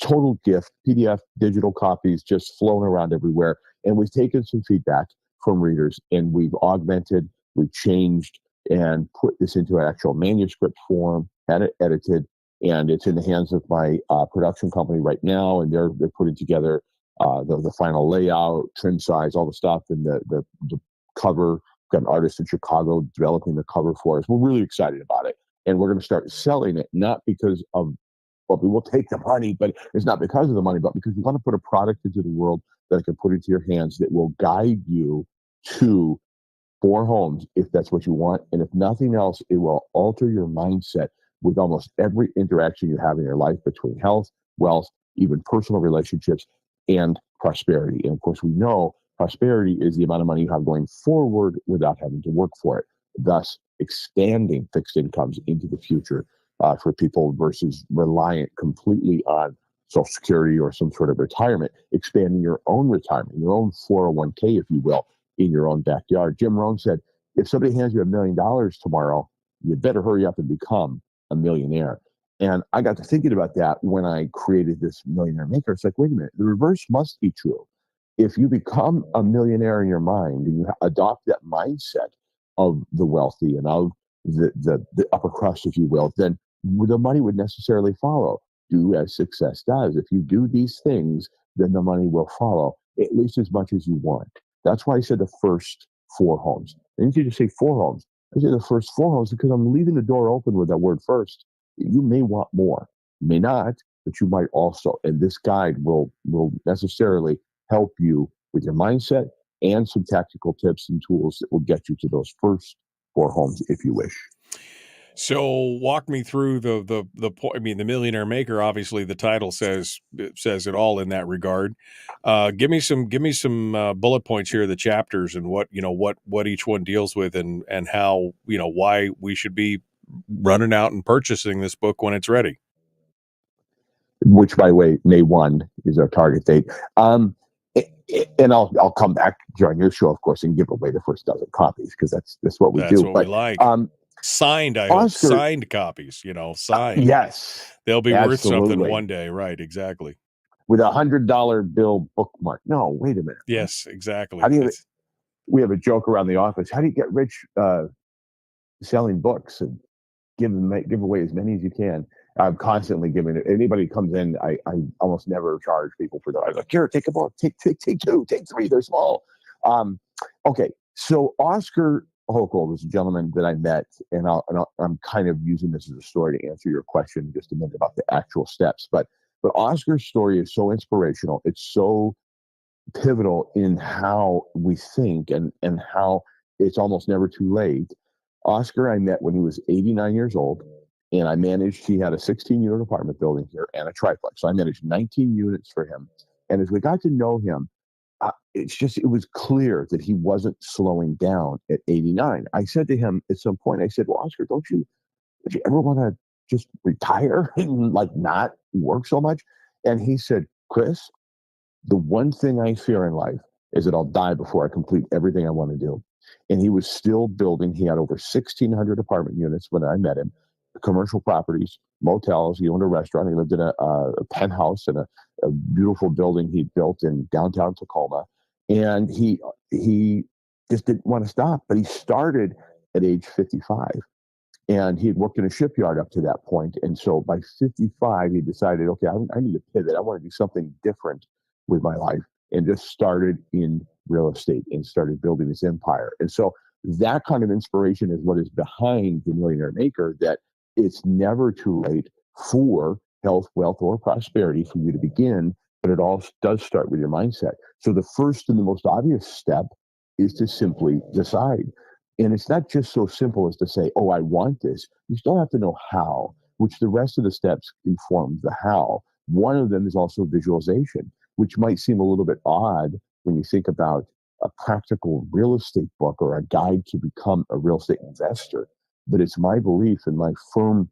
total gift, PDF, digital copies just flown around everywhere. And we've taken some feedback from readers, and we've augmented, we've changed, and put this into an actual manuscript form, had it edited, and it's in the hands of my production company right now, and they're putting together the final layout, trim size, all the stuff, and the cover. We've got an artist in Chicago developing the cover for us. We're really excited about it, and we're going to start selling it, not because of, well, we will take the money, but it's not because of the money, but because we want to put a product into the world that I can put into your hands that will guide you to 4 homes if that's what you want. And if nothing else, it will alter your mindset with almost every interaction you have in your life, between health, wealth, even personal relationships. and prosperity. And of course, we know prosperity is the amount of money you have going forward without having to work for it, thus expanding fixed incomes into the future for people versus reliant completely on Social Security or some sort of retirement, expanding your own retirement, your own 401k, if you will, in your own backyard. Jim Rohn said, if somebody hands you $1 million tomorrow, you better hurry up and become a millionaire. And I got to thinking about that when I created this Millionaire Maker. It's like, wait a minute, the reverse must be true. If you become a millionaire in your mind and you adopt that mindset of the wealthy and of the upper crust, if you will, then the money would necessarily follow. Do as success does. If you do these things, then the money will follow, at least as much as you want. That's why I said the first 4 homes. I didn't just say 4 homes. I said the first 4 homes because I'm leaving the door open with that word first. You may want more, you may not, but you might also. And this guide will necessarily help you with your mindset and some tactical tips and tools that will get you to those first 4 homes if you wish. So walk me through the point. I mean, the Millionaire Maker. Obviously, the title says it all in that regard. Give me some bullet points here, the chapters, and what each one deals with, and how why we should be running out and purchasing this book when it's ready. Which, by the way, May 1 is our target date. And I'll come back during your show, of course, and give away the first dozen copies because that's what we do. That's what we like. Signed, I hope. Signed copies, signed. Yes. They'll be absolutely. Worth something one day. Right, exactly. With a $100 bill bookmark. No, wait a minute. Yes, exactly. We have a joke around the office. How do you get rich selling books and give away as many as you can? I'm constantly giving it. Anybody comes in, I almost never charge people for that. I'm like, here, take a book, take 2, take 3. They're small. Okay, so Oscar Hochul was a gentleman that I met, and I'm kind of using this as a story to answer your question in just a minute about the actual steps. But Oscar's story is so inspirational. It's so pivotal in how we think and how it's almost never too late. Oscar, I met when he was 89 years old, and he had a 16-unit apartment building here and a triplex. So I managed 19 units for him. And as we got to know him, it was clear that he wasn't slowing down at 89. I said to him at some point, I said, well, Oscar, don't you ever want to just retire and not work so much? And he said, Chris, the one thing I fear in life is that I'll die before I complete everything I want to do. And he was still building. He had over 1,600 apartment units when I met him, commercial properties, motels. He owned a restaurant. He lived in a penthouse in a beautiful building he built in downtown Tacoma. And he just didn't want to stop. But he started at age 55. And he had worked in a shipyard up to that point. And so by 55, he decided, okay, I need to pivot. I want to do something different with my life, and just started in real estate and started building his empire. And so that kind of inspiration is what is behind the Millionaire Maker, that it's never too late for health, wealth, or prosperity for you to begin, but it all does start with your mindset. So the first and the most obvious step is to simply decide. And it's not just so simple as to say, oh, I want this. You still have to know how, which the rest of the steps inform the how. One of them is also visualization, which might seem a little bit odd when you think about a practical real estate book or a guide to become a real estate investor. But it's my belief and my firm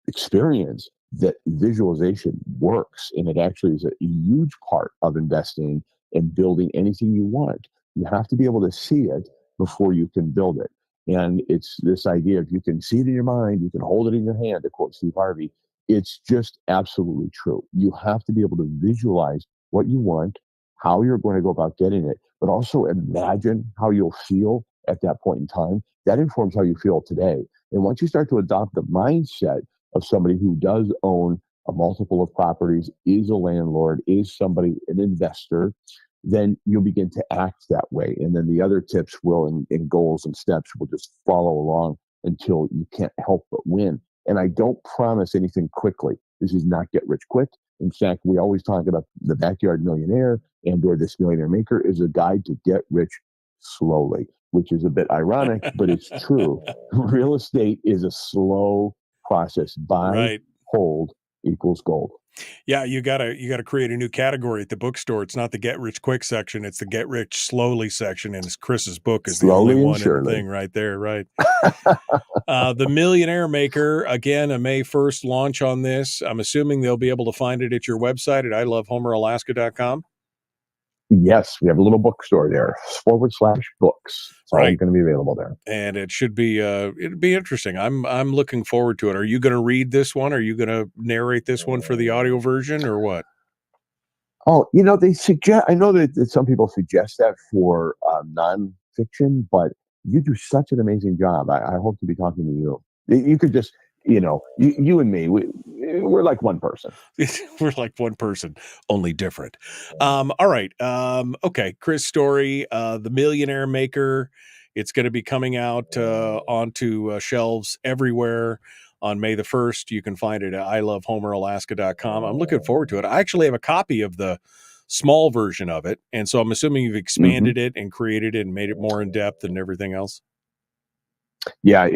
experience that visualization works, and it actually is a huge part of investing and building anything you want. You have to be able to see it before you can build it. And it's this idea of you can see it in your mind, you can hold it in your hand, to quote Steve Harvey. It's just absolutely true. You have to be able to visualize what you want, how you're going to go about getting it, but also imagine how you'll feel at that point in time. That informs how you feel today. And once you start to adopt the mindset of somebody who does own a multiple of properties, is a landlord, is somebody, an investor, then you'll begin to act that way. And then the other tips will, and goals and steps will just follow along until you can't help but win. And I don't promise anything quickly. This is not get rich quick. In fact, we always talk about the Backyard Millionaire or this Millionaire Maker is a guide to get rich slowly, which is a bit ironic, but it's true. Real estate is a slow process. Buy, hold equals gold. Yeah, you gotta create a new category at the bookstore. It's not the get rich quick section; it's the get rich slowly section. And Chris's book is the only Slowly and one in the surely. thing right there, right? The Millionaire Maker, again, a May 1st launch on this. I'm assuming they'll be able to find it at your website at ilovehomeralaska.com. Yes, we have a little bookstore there, /books. It's all Right. going to be available there. And it should be it'd be interesting. I'm looking forward to it. Are you going to read this one? Are you going to narrate this one for the audio version or what? Oh, they suggest. I know that some people suggest that for nonfiction, but you do such an amazing job. I hope to be talking to you. You could just, you and me, we're like one person. We're like one person, only different. All right. Okay. Chris Story, The Millionaire Maker. It's going to be coming out onto shelves everywhere on May the 1st. You can find it at ilovehomeralaska.com. I'm looking forward to it. I actually have a copy of the small version of it. And so I'm assuming you've expanded it and created it and made it more in depth and everything else. Yeah,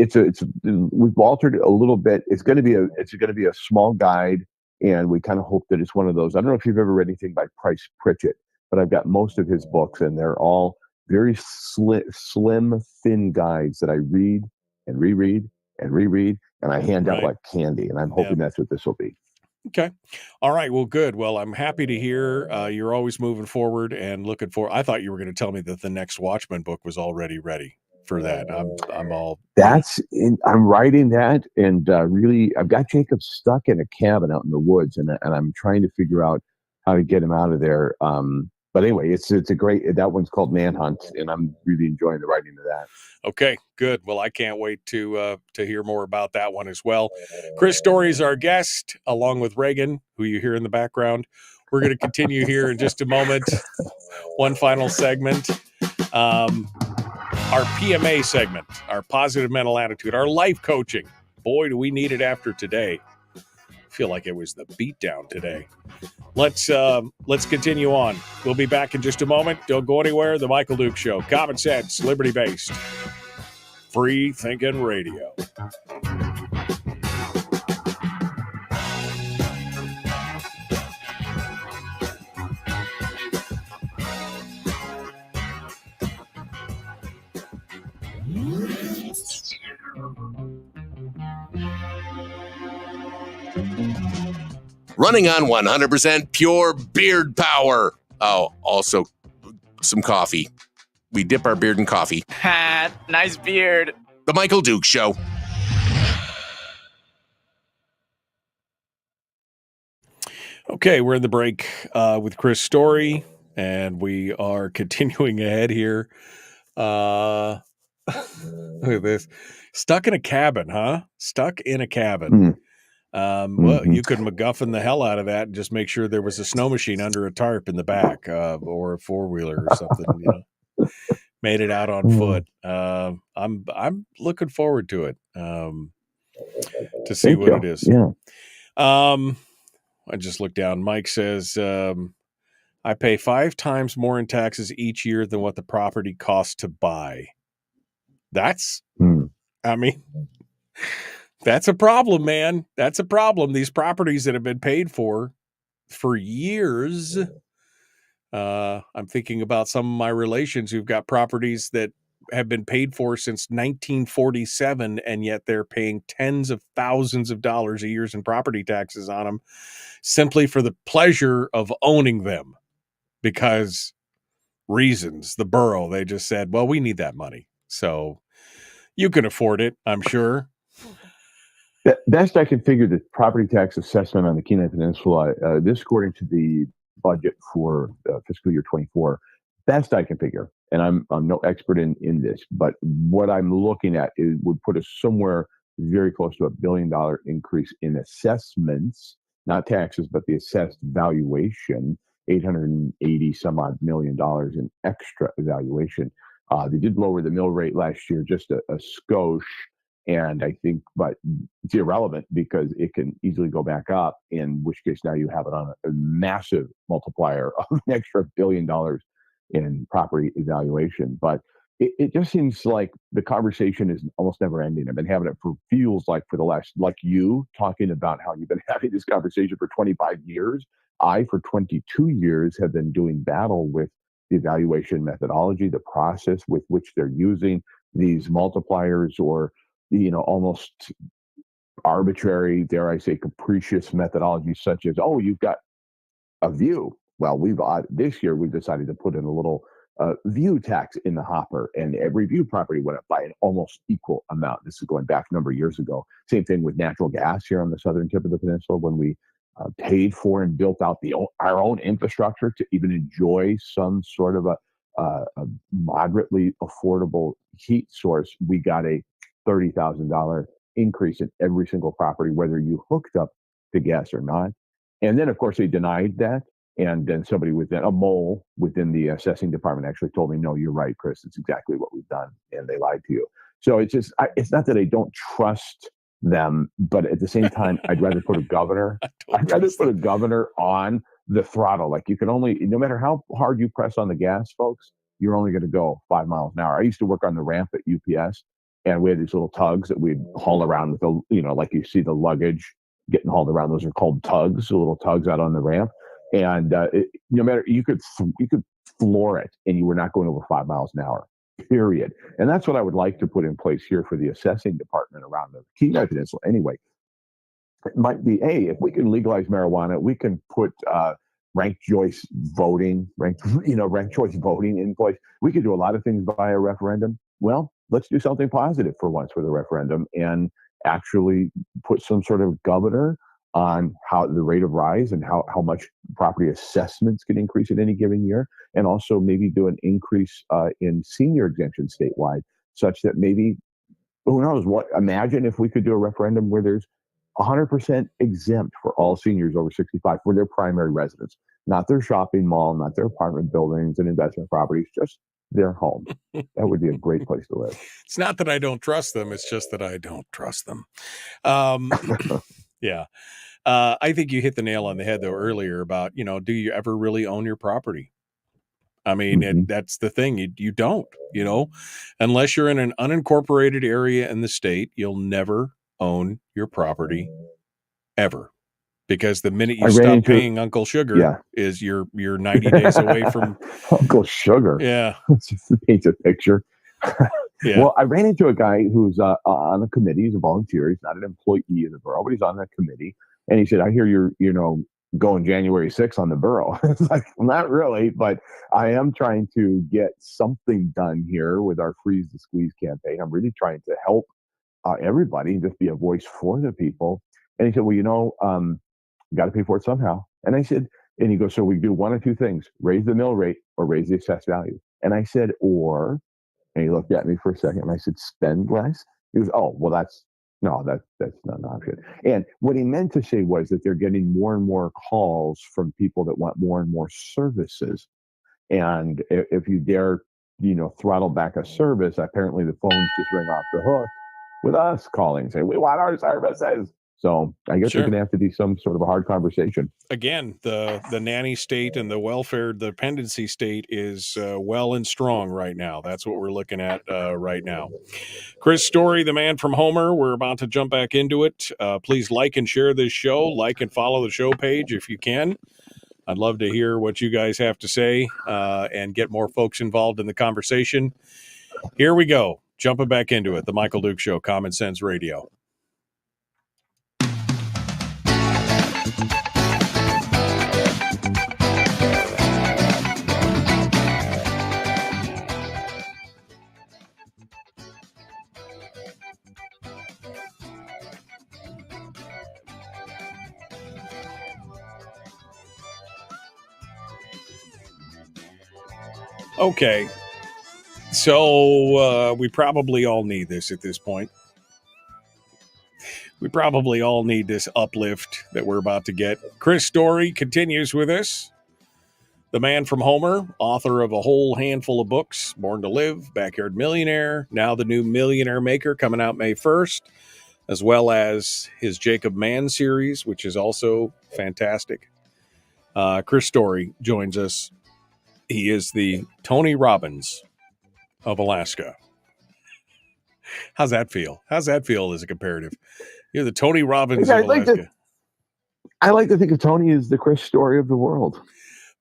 we've altered it a little bit. It's going to be a small guide, and we kind of hope that it's one of those. I don't know if you've ever read anything by Price Pritchett, but I've got most of his books, and they're all very slim, thin guides that I read and reread and reread, and I hand out like candy. And I'm hoping that's what this will be. Okay. All right. Well, good. Well, I'm happy to hear you're always moving forward and looking for. I thought you were going to tell me that the next Watchmen book was already ready for that. I'm writing that, and really, I've got Jacob stuck in a cabin out in the woods, and I'm trying to figure out how to get him out of there. But anyway, it's a great. That one's called Manhunt, and I'm really enjoying the writing of that. Okay, good. Well, I can't wait to hear more about that one as well. Chris Story is our guest, along with Reagan, who you hear in the background. We're going to continue here in just a moment. One final segment. Our PMA segment, our positive mental attitude, our life coaching. Boy, do we need it after today. I feel like it was the beatdown today. Let's continue on. We'll be back in just a moment. Don't go anywhere. The Michael Duke Show. Common sense, liberty-based, free thinking radio. Running on 100% pure beard power. Oh, also some coffee. We dip our beard in coffee. Nice beard. The Michael Duke Show. Okay, we're in the break with Chris Story, and we are continuing ahead here. Look at this. Stuck in a cabin, huh? Stuck in a cabin. Well, you could MacGuffin the hell out of that and just make sure there was a snow machine under a tarp in the back, or a four-wheeler or something. Made it out on foot. I'm looking forward to it to see what it is. Yeah. I just looked down. Mike says I pay 5 times more in taxes each year than what the property costs to buy. That's, I mean. That's a problem, man. That's a problem. These properties that have been paid for years. I'm thinking about some of my relations who've got properties that have been paid for since 1947, and yet they're paying tens of thousands of dollars a year in property taxes on them simply for the pleasure of owning them because reasons. The borough, they just said, well, we need that money. So you can afford it, I'm sure. Best I can figure, the property tax assessment on the Kenai Peninsula, this according to the budget for fiscal year 24, best I can figure, and I'm no expert in this, but what I'm looking at would put us somewhere very close to $1 billion increase in assessments, not taxes, but the assessed valuation, $880 some odd million in extra valuation. They did lower the mill rate last year, just a skosh. And I think, but it's irrelevant because it can easily go back up, in which case now you have it on a massive multiplier of an extra $1 billion in property evaluation. But it just seems like the conversation is almost never ending. I've been having it feels like for the last, like you talking about how you've been having this conversation for 25 years. I, for 22 years, have been doing battle with the evaluation methodology, the process with which they're using these multipliers, or, almost arbitrary, dare I say, capricious methodologies such as, oh, you've got a view. Well, this year we've decided to put in a little view tax in the hopper, and every view property went up by an almost equal amount. This is going back a number of years ago. Same thing with natural gas here on the southern tip of the peninsula, when we paid for and built out our own infrastructure to even enjoy some sort of a moderately affordable heat source. We got a $30,000 increase in every single property, whether you hooked up to gas or not. And then, of course, they denied that. And then somebody a mole within the assessing department actually told me, no, you're right, Chris. It's exactly what we've done. And they lied to you. So it's just, it's not that I don't trust them, but at the same time, I'd rather put a governor. I'd rather put a governor on the throttle. Like, you can only, no matter how hard you press on the gas, folks, you're only going to go 5 miles an hour. I used to work on the ramp at UPS, and we had these little tugs that we'd haul around with like you see the luggage getting hauled around. Those are called tugs, the little tugs out on the ramp. And no matter, you could floor it, and you were not going over 5 miles an hour, period. And that's what I would like to put in place here for the assessing department around the Kenai Peninsula. Anyway, it might be, hey, if we can legalize marijuana, we can put ranked choice voting in place. We could do a lot of things via referendum. Well, let's do something positive for once with a referendum, and actually put some sort of governor on how the rate of rise and how much property assessments can increase in any given year, and also maybe do an increase in senior exemption statewide, such that maybe, who knows what, imagine if we could do a referendum where there's 100% exempt for all seniors over 65 for their primary residence, not their shopping mall, not their apartment buildings and investment properties, just their home. That would be a great place to live. It's not that I don't trust them. It's just that I don't trust them. Yeah. I think you hit the nail on the head, though, earlier about, do you ever really own your property? I mean, that's the thing. You don't, unless you're in an unincorporated area in the state, you'll never own your property ever. Because the minute you stop paying Uncle Sugar is you're 90 days away from Uncle Sugar. Yeah. Just to paint a picture. Yeah. Well, I ran into a guy who's on a committee. He's a volunteer. He's not an employee of the borough, but he's on that committee. And he said, I hear you're, going January 6th on the borough. It's like, well, not really, but I am trying to get something done here with our Freeze the Squeeze campaign. I'm really trying to help everybody, just be a voice for the people. And he said, well, got to pay for it somehow. And I said, and he goes, so we do one of two things, raise the mill rate or raise the assessed value. And I said, and he looked at me for a second, and I said, spend less? He goes, oh, well, that's not an option. And what he meant to say was that they're getting more and more calls from people that want more and more services. And if you dare, throttle back a service, apparently the phones just ring off the hook with us calling, saying, we want our services. So I guess there's going to have to be some sort of a hard conversation. Again, the nanny state and the welfare dependency state is well and strong right now. That's what we're looking at right now. Chris Story, the man from Homer, we're about to jump back into it. Please like and share this show. Like and follow the show page if you can. I'd love to hear what you guys have to say and get more folks involved in the conversation. Here we go. Jumping back into it. The Michael Duke Show, Common Sense Radio. Okay, so we probably all need this at this point. We probably all need this uplift that we're about to get. Chris Story continues with us. The man from Homer, author of a whole handful of books, Born to Live, Backyard Millionaire, now the new Millionaire Maker coming out May 1st, as well as his Jacob Mann series, which is also fantastic. Chris Story joins us. He is the Tony Robbins of Alaska. How's that feel? How's that feel as a comparative? You're the Tony Robbins of Alaska. I like to think of Tony as the Chris Story of the world.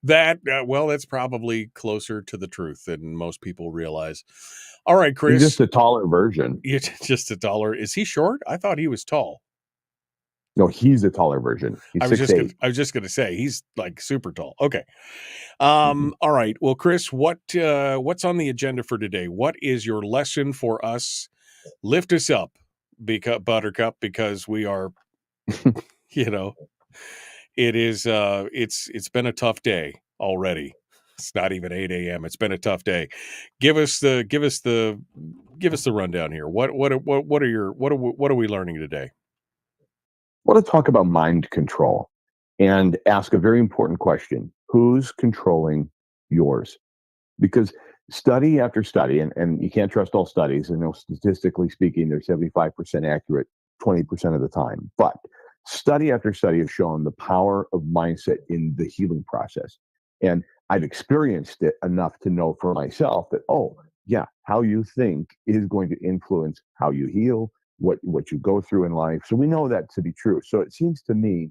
Well, that's probably closer to the truth than most people realize. All right, Chris. He's just a taller version. You're just a taller. Is he short? I thought he was tall. No, he's a taller version. He's 6'8". I was just going to say he's like super tall. Okay. All right. Well, Chris, what's on the agenda for today? What is your lesson for us? Lift us up, Buttercup, because we are, it is. It's been a tough day already. It's not even 8 a.m. It's been a tough day. Give us the rundown here. What are we learning today? I want to talk about mind control and ask a very important question. Who's controlling yours? Because study after study, and you can't trust all studies, and statistically speaking, they're 75% accurate 20% of the time. But study after study has shown the power of mindset in the healing process. And I've experienced it enough to know for myself that, how you think is going to influence how you heal, what you go through in life. So we know that to be true. So it seems to me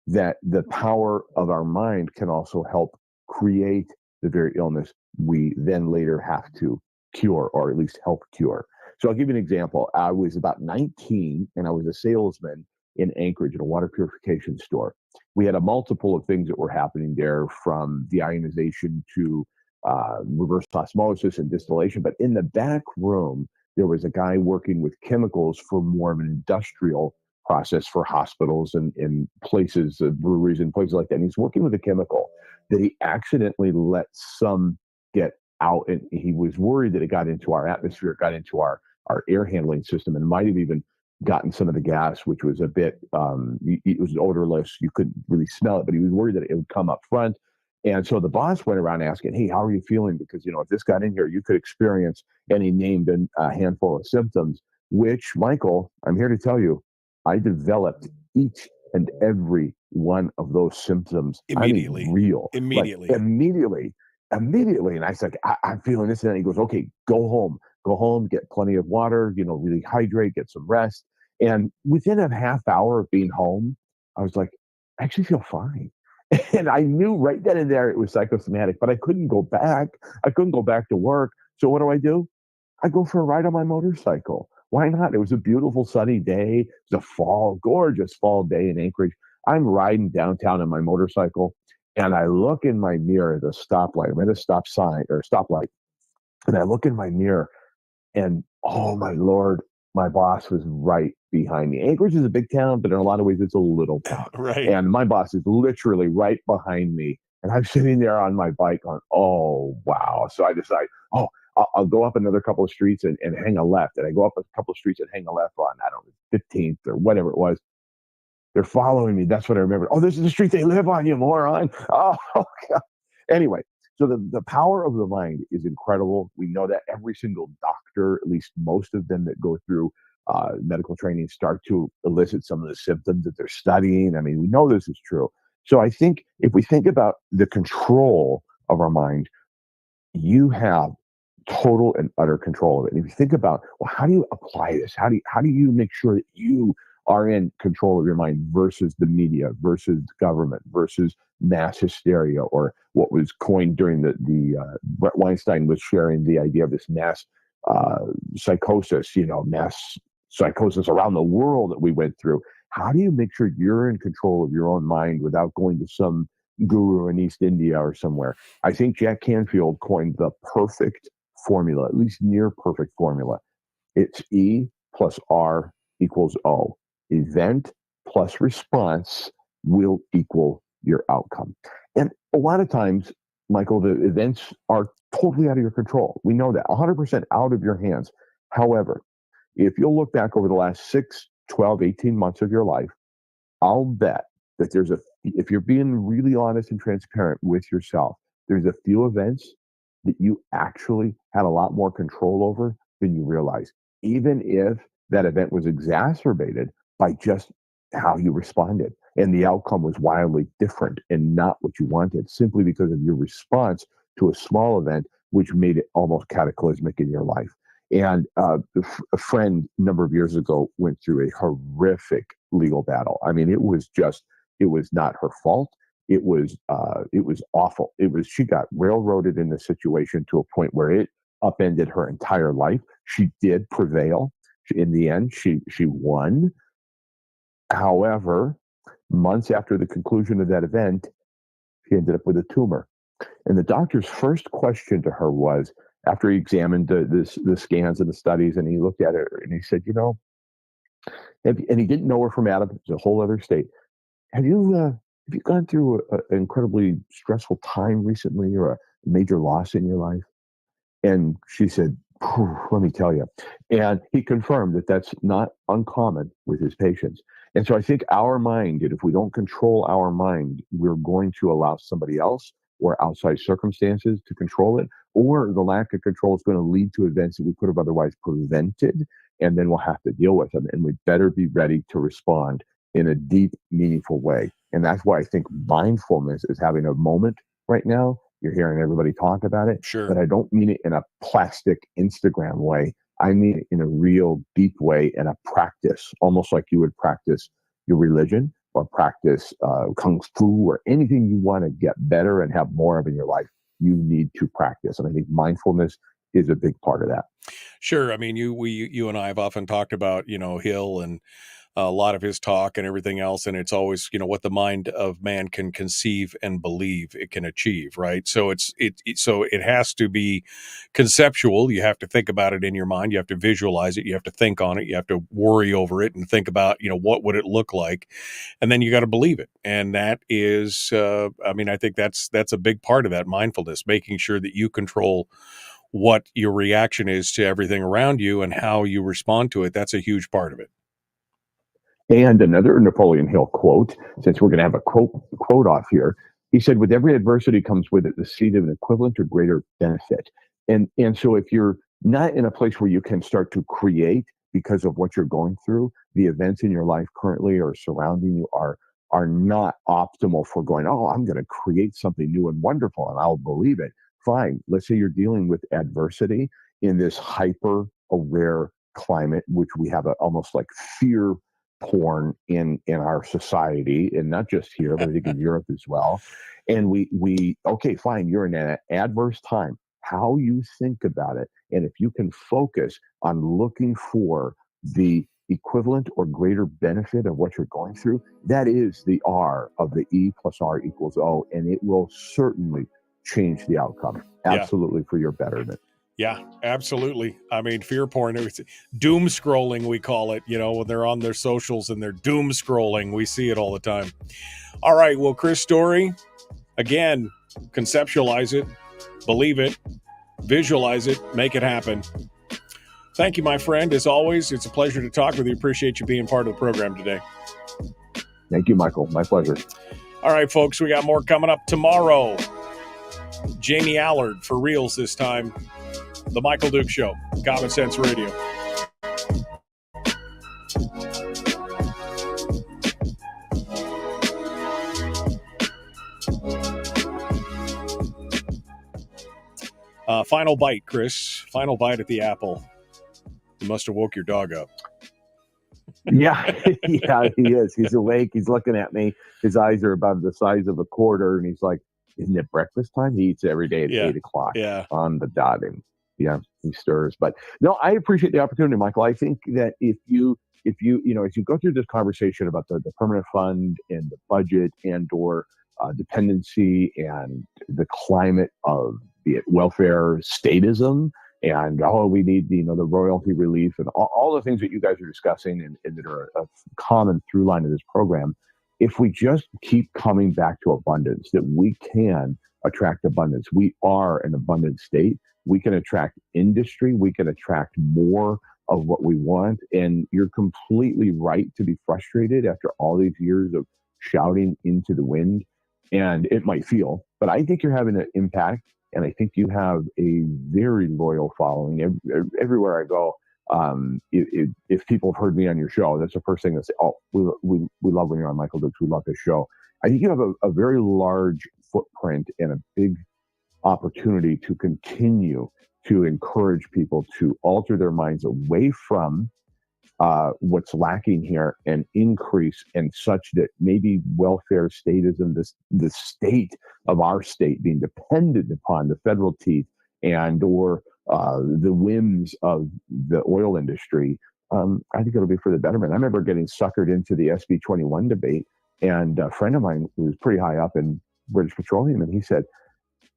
that the power of our mind can also help create the very illness we then later have to cure, or at least help cure. So I'll give you an example. I was about 19 and I was a salesman in Anchorage at a water purification store. We had a multiple of things that were happening there, from deionization to reverse osmosis and distillation. But in the back room, there was a guy working with chemicals for more of an industrial process for hospitals and places, breweries and places like that. And he's working with a chemical that he accidentally let some get out. And he was worried that it got into our atmosphere, it got into our air handling system, and might have even gotten some of the gas, which was a bit, it was odorless. You couldn't really smell it, but he was worried that it would come up front. And so the boss went around asking, hey, how are you feeling? Because, if this got in here, you could experience, and he named a handful of symptoms, which, Michael, I'm here to tell you, I developed each and every one of those symptoms. Immediately. Immediately. And I was like, I'm feeling this. And he goes, okay, go home, get plenty of water, really hydrate, get some rest. And within a half hour of being home, I was like, I actually feel fine. And I knew right then and there it was psychosomatic, but I couldn't go back. I couldn't go back to work. So what do? I go for a ride on my motorcycle. Why not? It was a beautiful sunny day. It was a gorgeous fall day in Anchorage. I'm riding downtown on my motorcycle, and I look in my mirror at a stoplight. I'm at a stoplight. And I look in my mirror, and oh my Lord, my boss was right behind me. Anchorage is a big town, but in a lot of ways it's a little town. Right. And my boss is literally right behind me. And I'm sitting there on my bike going, oh, wow. So I decide, I'll go up another couple of streets and hang a left. And I go up a couple of streets and hang a left on, 15th or whatever it was. They're following me. That's what I remember. Oh, this is the street they live on, you moron. Oh, God. Anyway, so the power of the mind is incredible. We know that every single doctor, at least most of them that go through medical training, start to elicit some of the symptoms that they're studying. I mean, we know this is true. So I think if we think about the control of our mind, you have total and utter control of it. And if you think about, well, how do you apply this? How do you make sure that you are in control of your mind versus the media, versus government, versus mass hysteria, or what was coined during Brett Weinstein was sharing the idea of this mass psychosis, mass psychosis around the world that we went through. How do you make sure you're in control of your own mind without going to some guru in East India or somewhere? I think Jack Canfield coined the perfect formula, at least near perfect formula. It's E plus R equals O. Event plus response will equal your outcome. And a lot of times, Michael, the events are totally out of your control. We know that, 100% out of your hands. However, if you'll look back over the last 6, 12, 18 months of your life, I'll bet that if you're being really honest and transparent with yourself, there's a few events that you actually had a lot more control over than you realize, even if that event was exacerbated by just how you responded. And the outcome was wildly different and not what you wanted, simply because of your response to a small event which made it almost cataclysmic in your life. And a friend a number of years ago went through a horrific legal battle. I mean, it was not her fault. It was awful. She got railroaded in the situation to a point where it upended her entire life. She did prevail. In the end, she won. However, months after the conclusion of that event, she ended up with a tumor. And the doctor's first question to her was, after he examined the scans and the studies, and he looked at her and he said, and he didn't know her from Adam. It's a whole other state. Have you gone through an incredibly stressful time recently, or a major loss in your life? And she said, let me tell you. And he confirmed that that's not uncommon with his patients. And so I think our mind, and if we don't control our mind, we're going to allow somebody else or outside circumstances to control it, or the lack of control is going to lead to events that we could have otherwise prevented, and then we'll have to deal with them. And we better be ready to respond in a deep, meaningful way. And that's why I think mindfulness is having a moment right now. You're hearing everybody talk about it, Sure. But I don't mean it in a plastic Instagram way. I mean it in a real deep way, and a practice, almost like you would practice your religion or practice kung fu or anything you want to get better and have more of in your life. You need to practice. And I think mindfulness is a big part of that. Sure. I mean, you and I have often talked about, Hill and a lot of his talk and everything else. And it's always, what the mind of man can conceive and believe it can achieve. Right. So it has to be conceptual. You have to think about it in your mind. You have to visualize it. You have to think on it. You have to worry over it and think about, what would it look like? And then you got to believe it. And that is, I think that's a big part of that mindfulness, making sure that you control what your reaction is to everything around you and how you respond to it. That's a huge part of it. And another Napoleon Hill quote, since we're going to have a quote off here, he said, with every adversity comes with it the seed of an equivalent or greater benefit. And so if you're not in a place where you can start to create because of what you're going through, the events in your life currently or surrounding you are not optimal for going, I'm going to create something new and wonderful and I'll believe it. Fine. Let's say you're dealing with adversity in this hyper aware climate, which we have almost like fear porn in our society, and not just here, but I think in Europe as well. And we okay, fine, you're in an adverse time. How you think about it, and if you can focus on looking for the equivalent or greater benefit of what you're going through, that is the R of the E plus R equals O, and it will certainly change the outcome. Absolutely, for your betterment. Yeah, absolutely. I mean, fear porn, doom scrolling, we call it, when they're on their socials and they're doom scrolling. We see it all the time. All right. Well, Chris Story, again, conceptualize it, believe it, visualize it, make it happen. Thank you, my friend. As always, it's a pleasure to talk with you. Appreciate you being part of the program today. Thank you, Michael. My pleasure. All right, folks, we got more coming up tomorrow. Jamie Allard for reals this time. The Michael Duke Show, Common Sense Radio. Final bite, Chris. Final bite at the apple. You must have woke your dog up. Yeah, yeah, he is. He's awake. He's looking at me. His eyes are about the size of a quarter, and he's like, isn't it breakfast time? He eats every day at 8 o'clock on the dot. And yeah, he stirs. But no, I appreciate the opportunity, Michael. I think that if you as you go through this conversation about the permanent fund and the budget and or dependency and the climate of be it welfare statism and we need the royalty relief and all the things that you guys are discussing and that are a common through line of this program, if we just keep coming back to abundance, that we can attract abundance. We are an abundant state. We can attract industry. We can attract more of what we want. And you're completely right to be frustrated after all these years of shouting into the wind. And it might feel, but I think you're having an impact. And I think you have a very loyal following everywhere I go. If people have heard me on your show, that's the first thing they say, we love when you're on Michael Dukes. We love this show. I think you have a very large footprint and a big opportunity to continue to encourage people to alter their minds away from what's lacking here and increase, and such that maybe welfare statism, the state of our state being dependent upon the federal teeth and or the whims of the oil industry, I think it'll be for the betterment. I remember getting suckered into the SB 21 debate, and a friend of mine who was pretty high up in British Petroleum, and he said,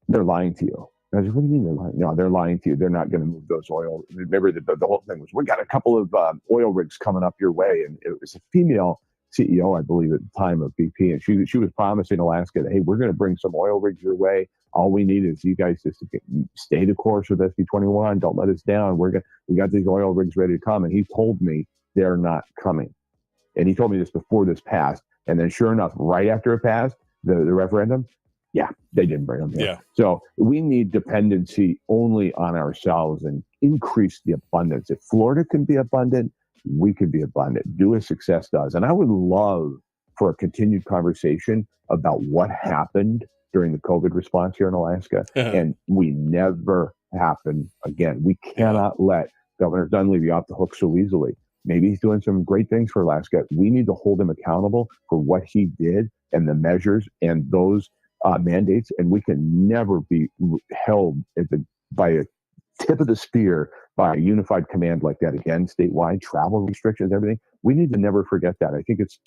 they're lying to you. I was like, what do you mean they're lying? No, they're lying to you. They're not going to move those oil. Remember, the whole thing was, we got a couple of oil rigs coming up your way. And it was a female CEO, I believe, at the time of BP. And she was promising Alaska that, hey, we're going to bring some oil rigs your way. All we need is you guys just to stay the course with SB 21. Don't let us down. We got these oil rigs ready to come. And he told me they're not coming. And he told me this before this passed. And then sure enough, right after it passed, the referendum, yeah, they didn't bring them here. Yeah. So we need dependency only on ourselves and increase the abundance. If Florida can be abundant, we can be abundant. Do as success does. And I would love for a continued conversation about what happened during the COVID response here in Alaska. And we never happen again. We cannot let Governor Dunleavy off the hook so easily. Maybe he's doing some great things for Alaska. We need to hold him accountable for what he did and the measures and those mandates, and we can never be held by a tip of the spear by a unified command like that again, statewide travel restrictions, everything. We need to never forget that. I think it's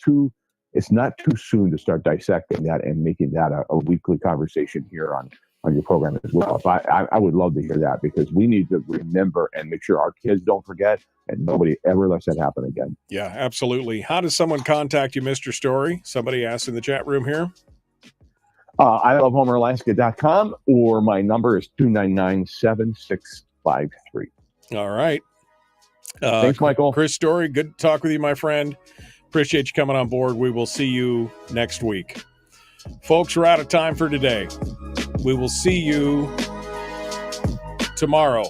not too soon to start dissecting that and making that a weekly conversation here on your program as well. I would love to hear that, because we need to remember and make sure our kids don't forget and nobody ever lets that happen again. Yeah, absolutely. How does someone contact you, Mr. Story? Somebody asked in the chat room here. ilovehomeralaska.com, or my number is 299-7653. All right. Thanks, Michael. Chris Story, good to talk with you, my friend. Appreciate you coming on board. We will see you next week. Folks, we're out of time for today. We will see you tomorrow.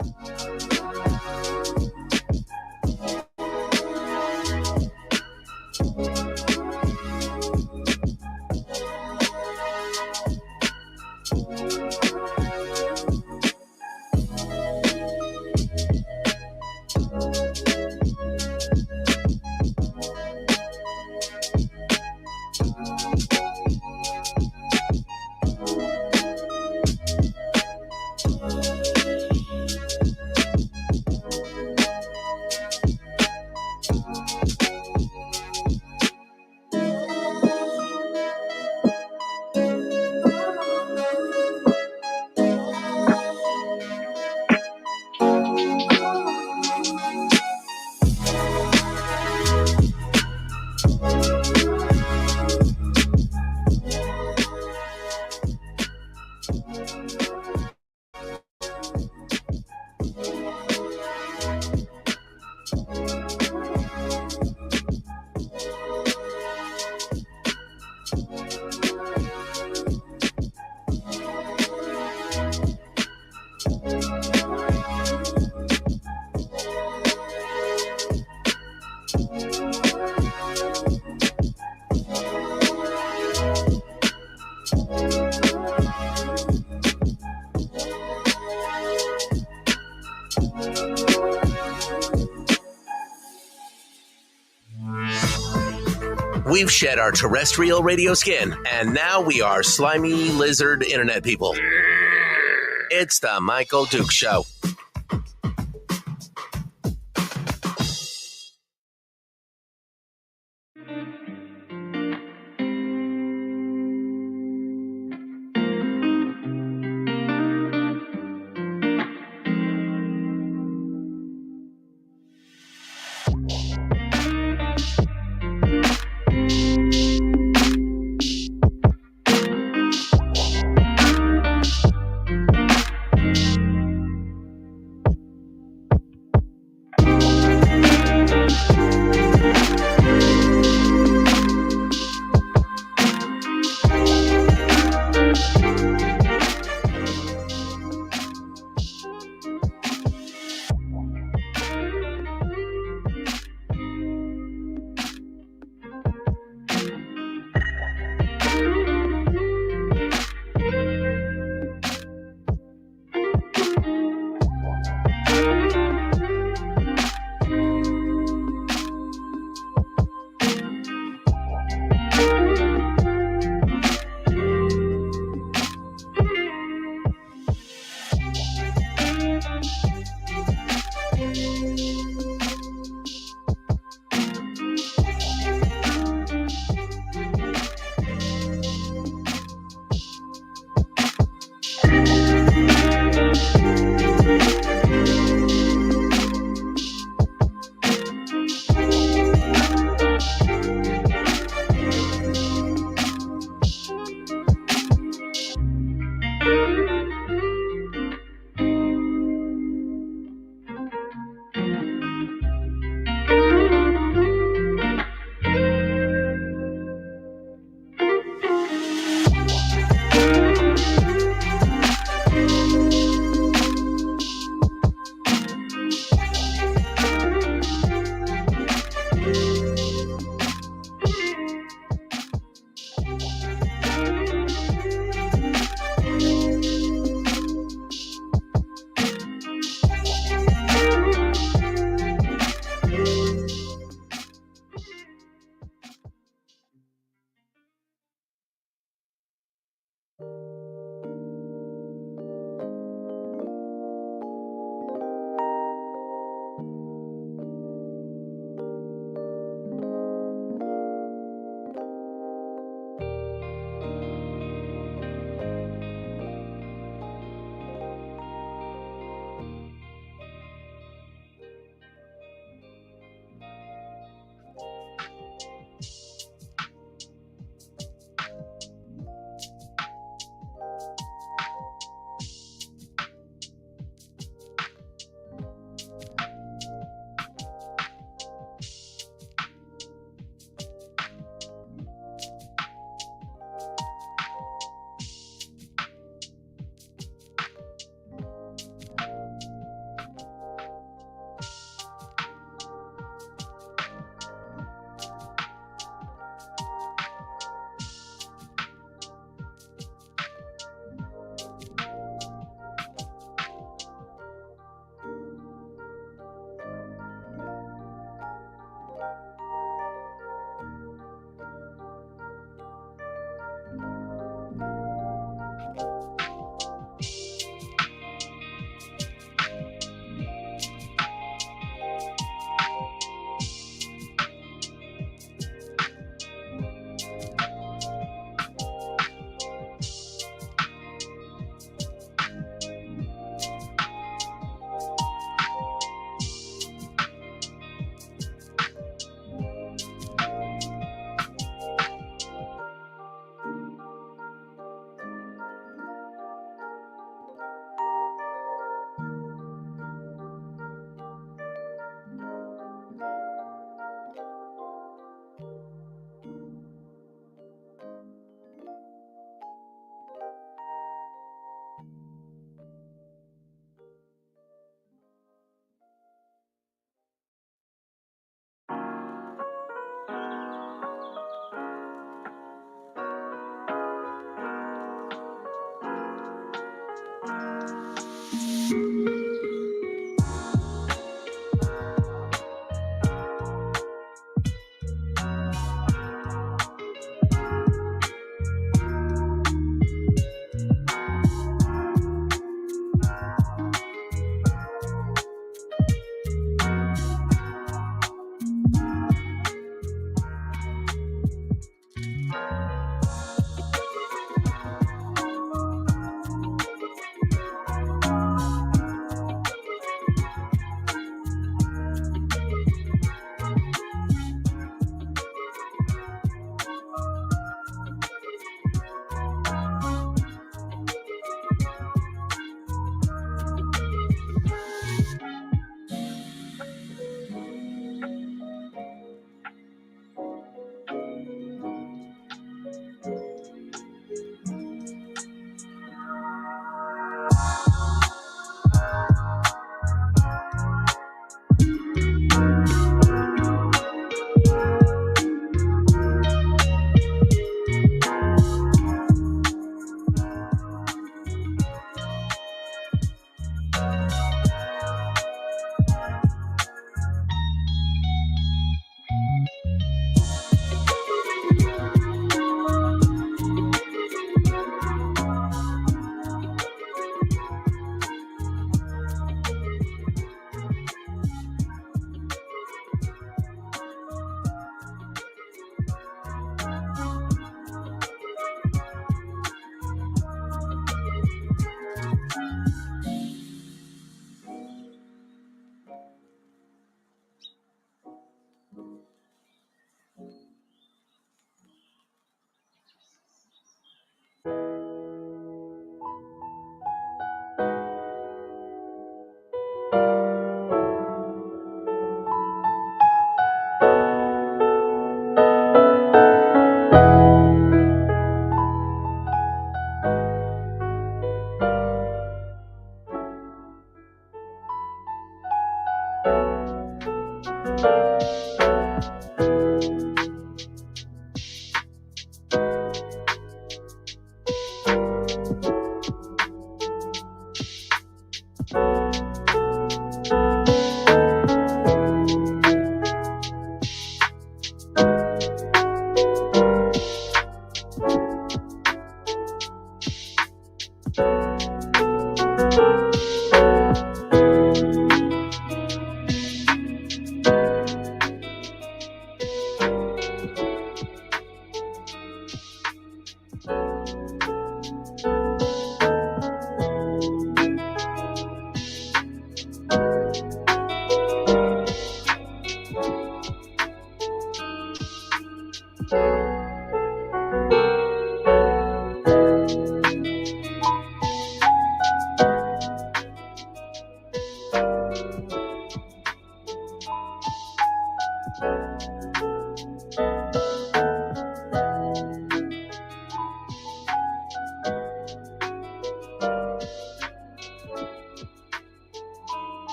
We've shed our terrestrial radio skin, and now we are slimy lizard internet people. It's the Michael Duke Show.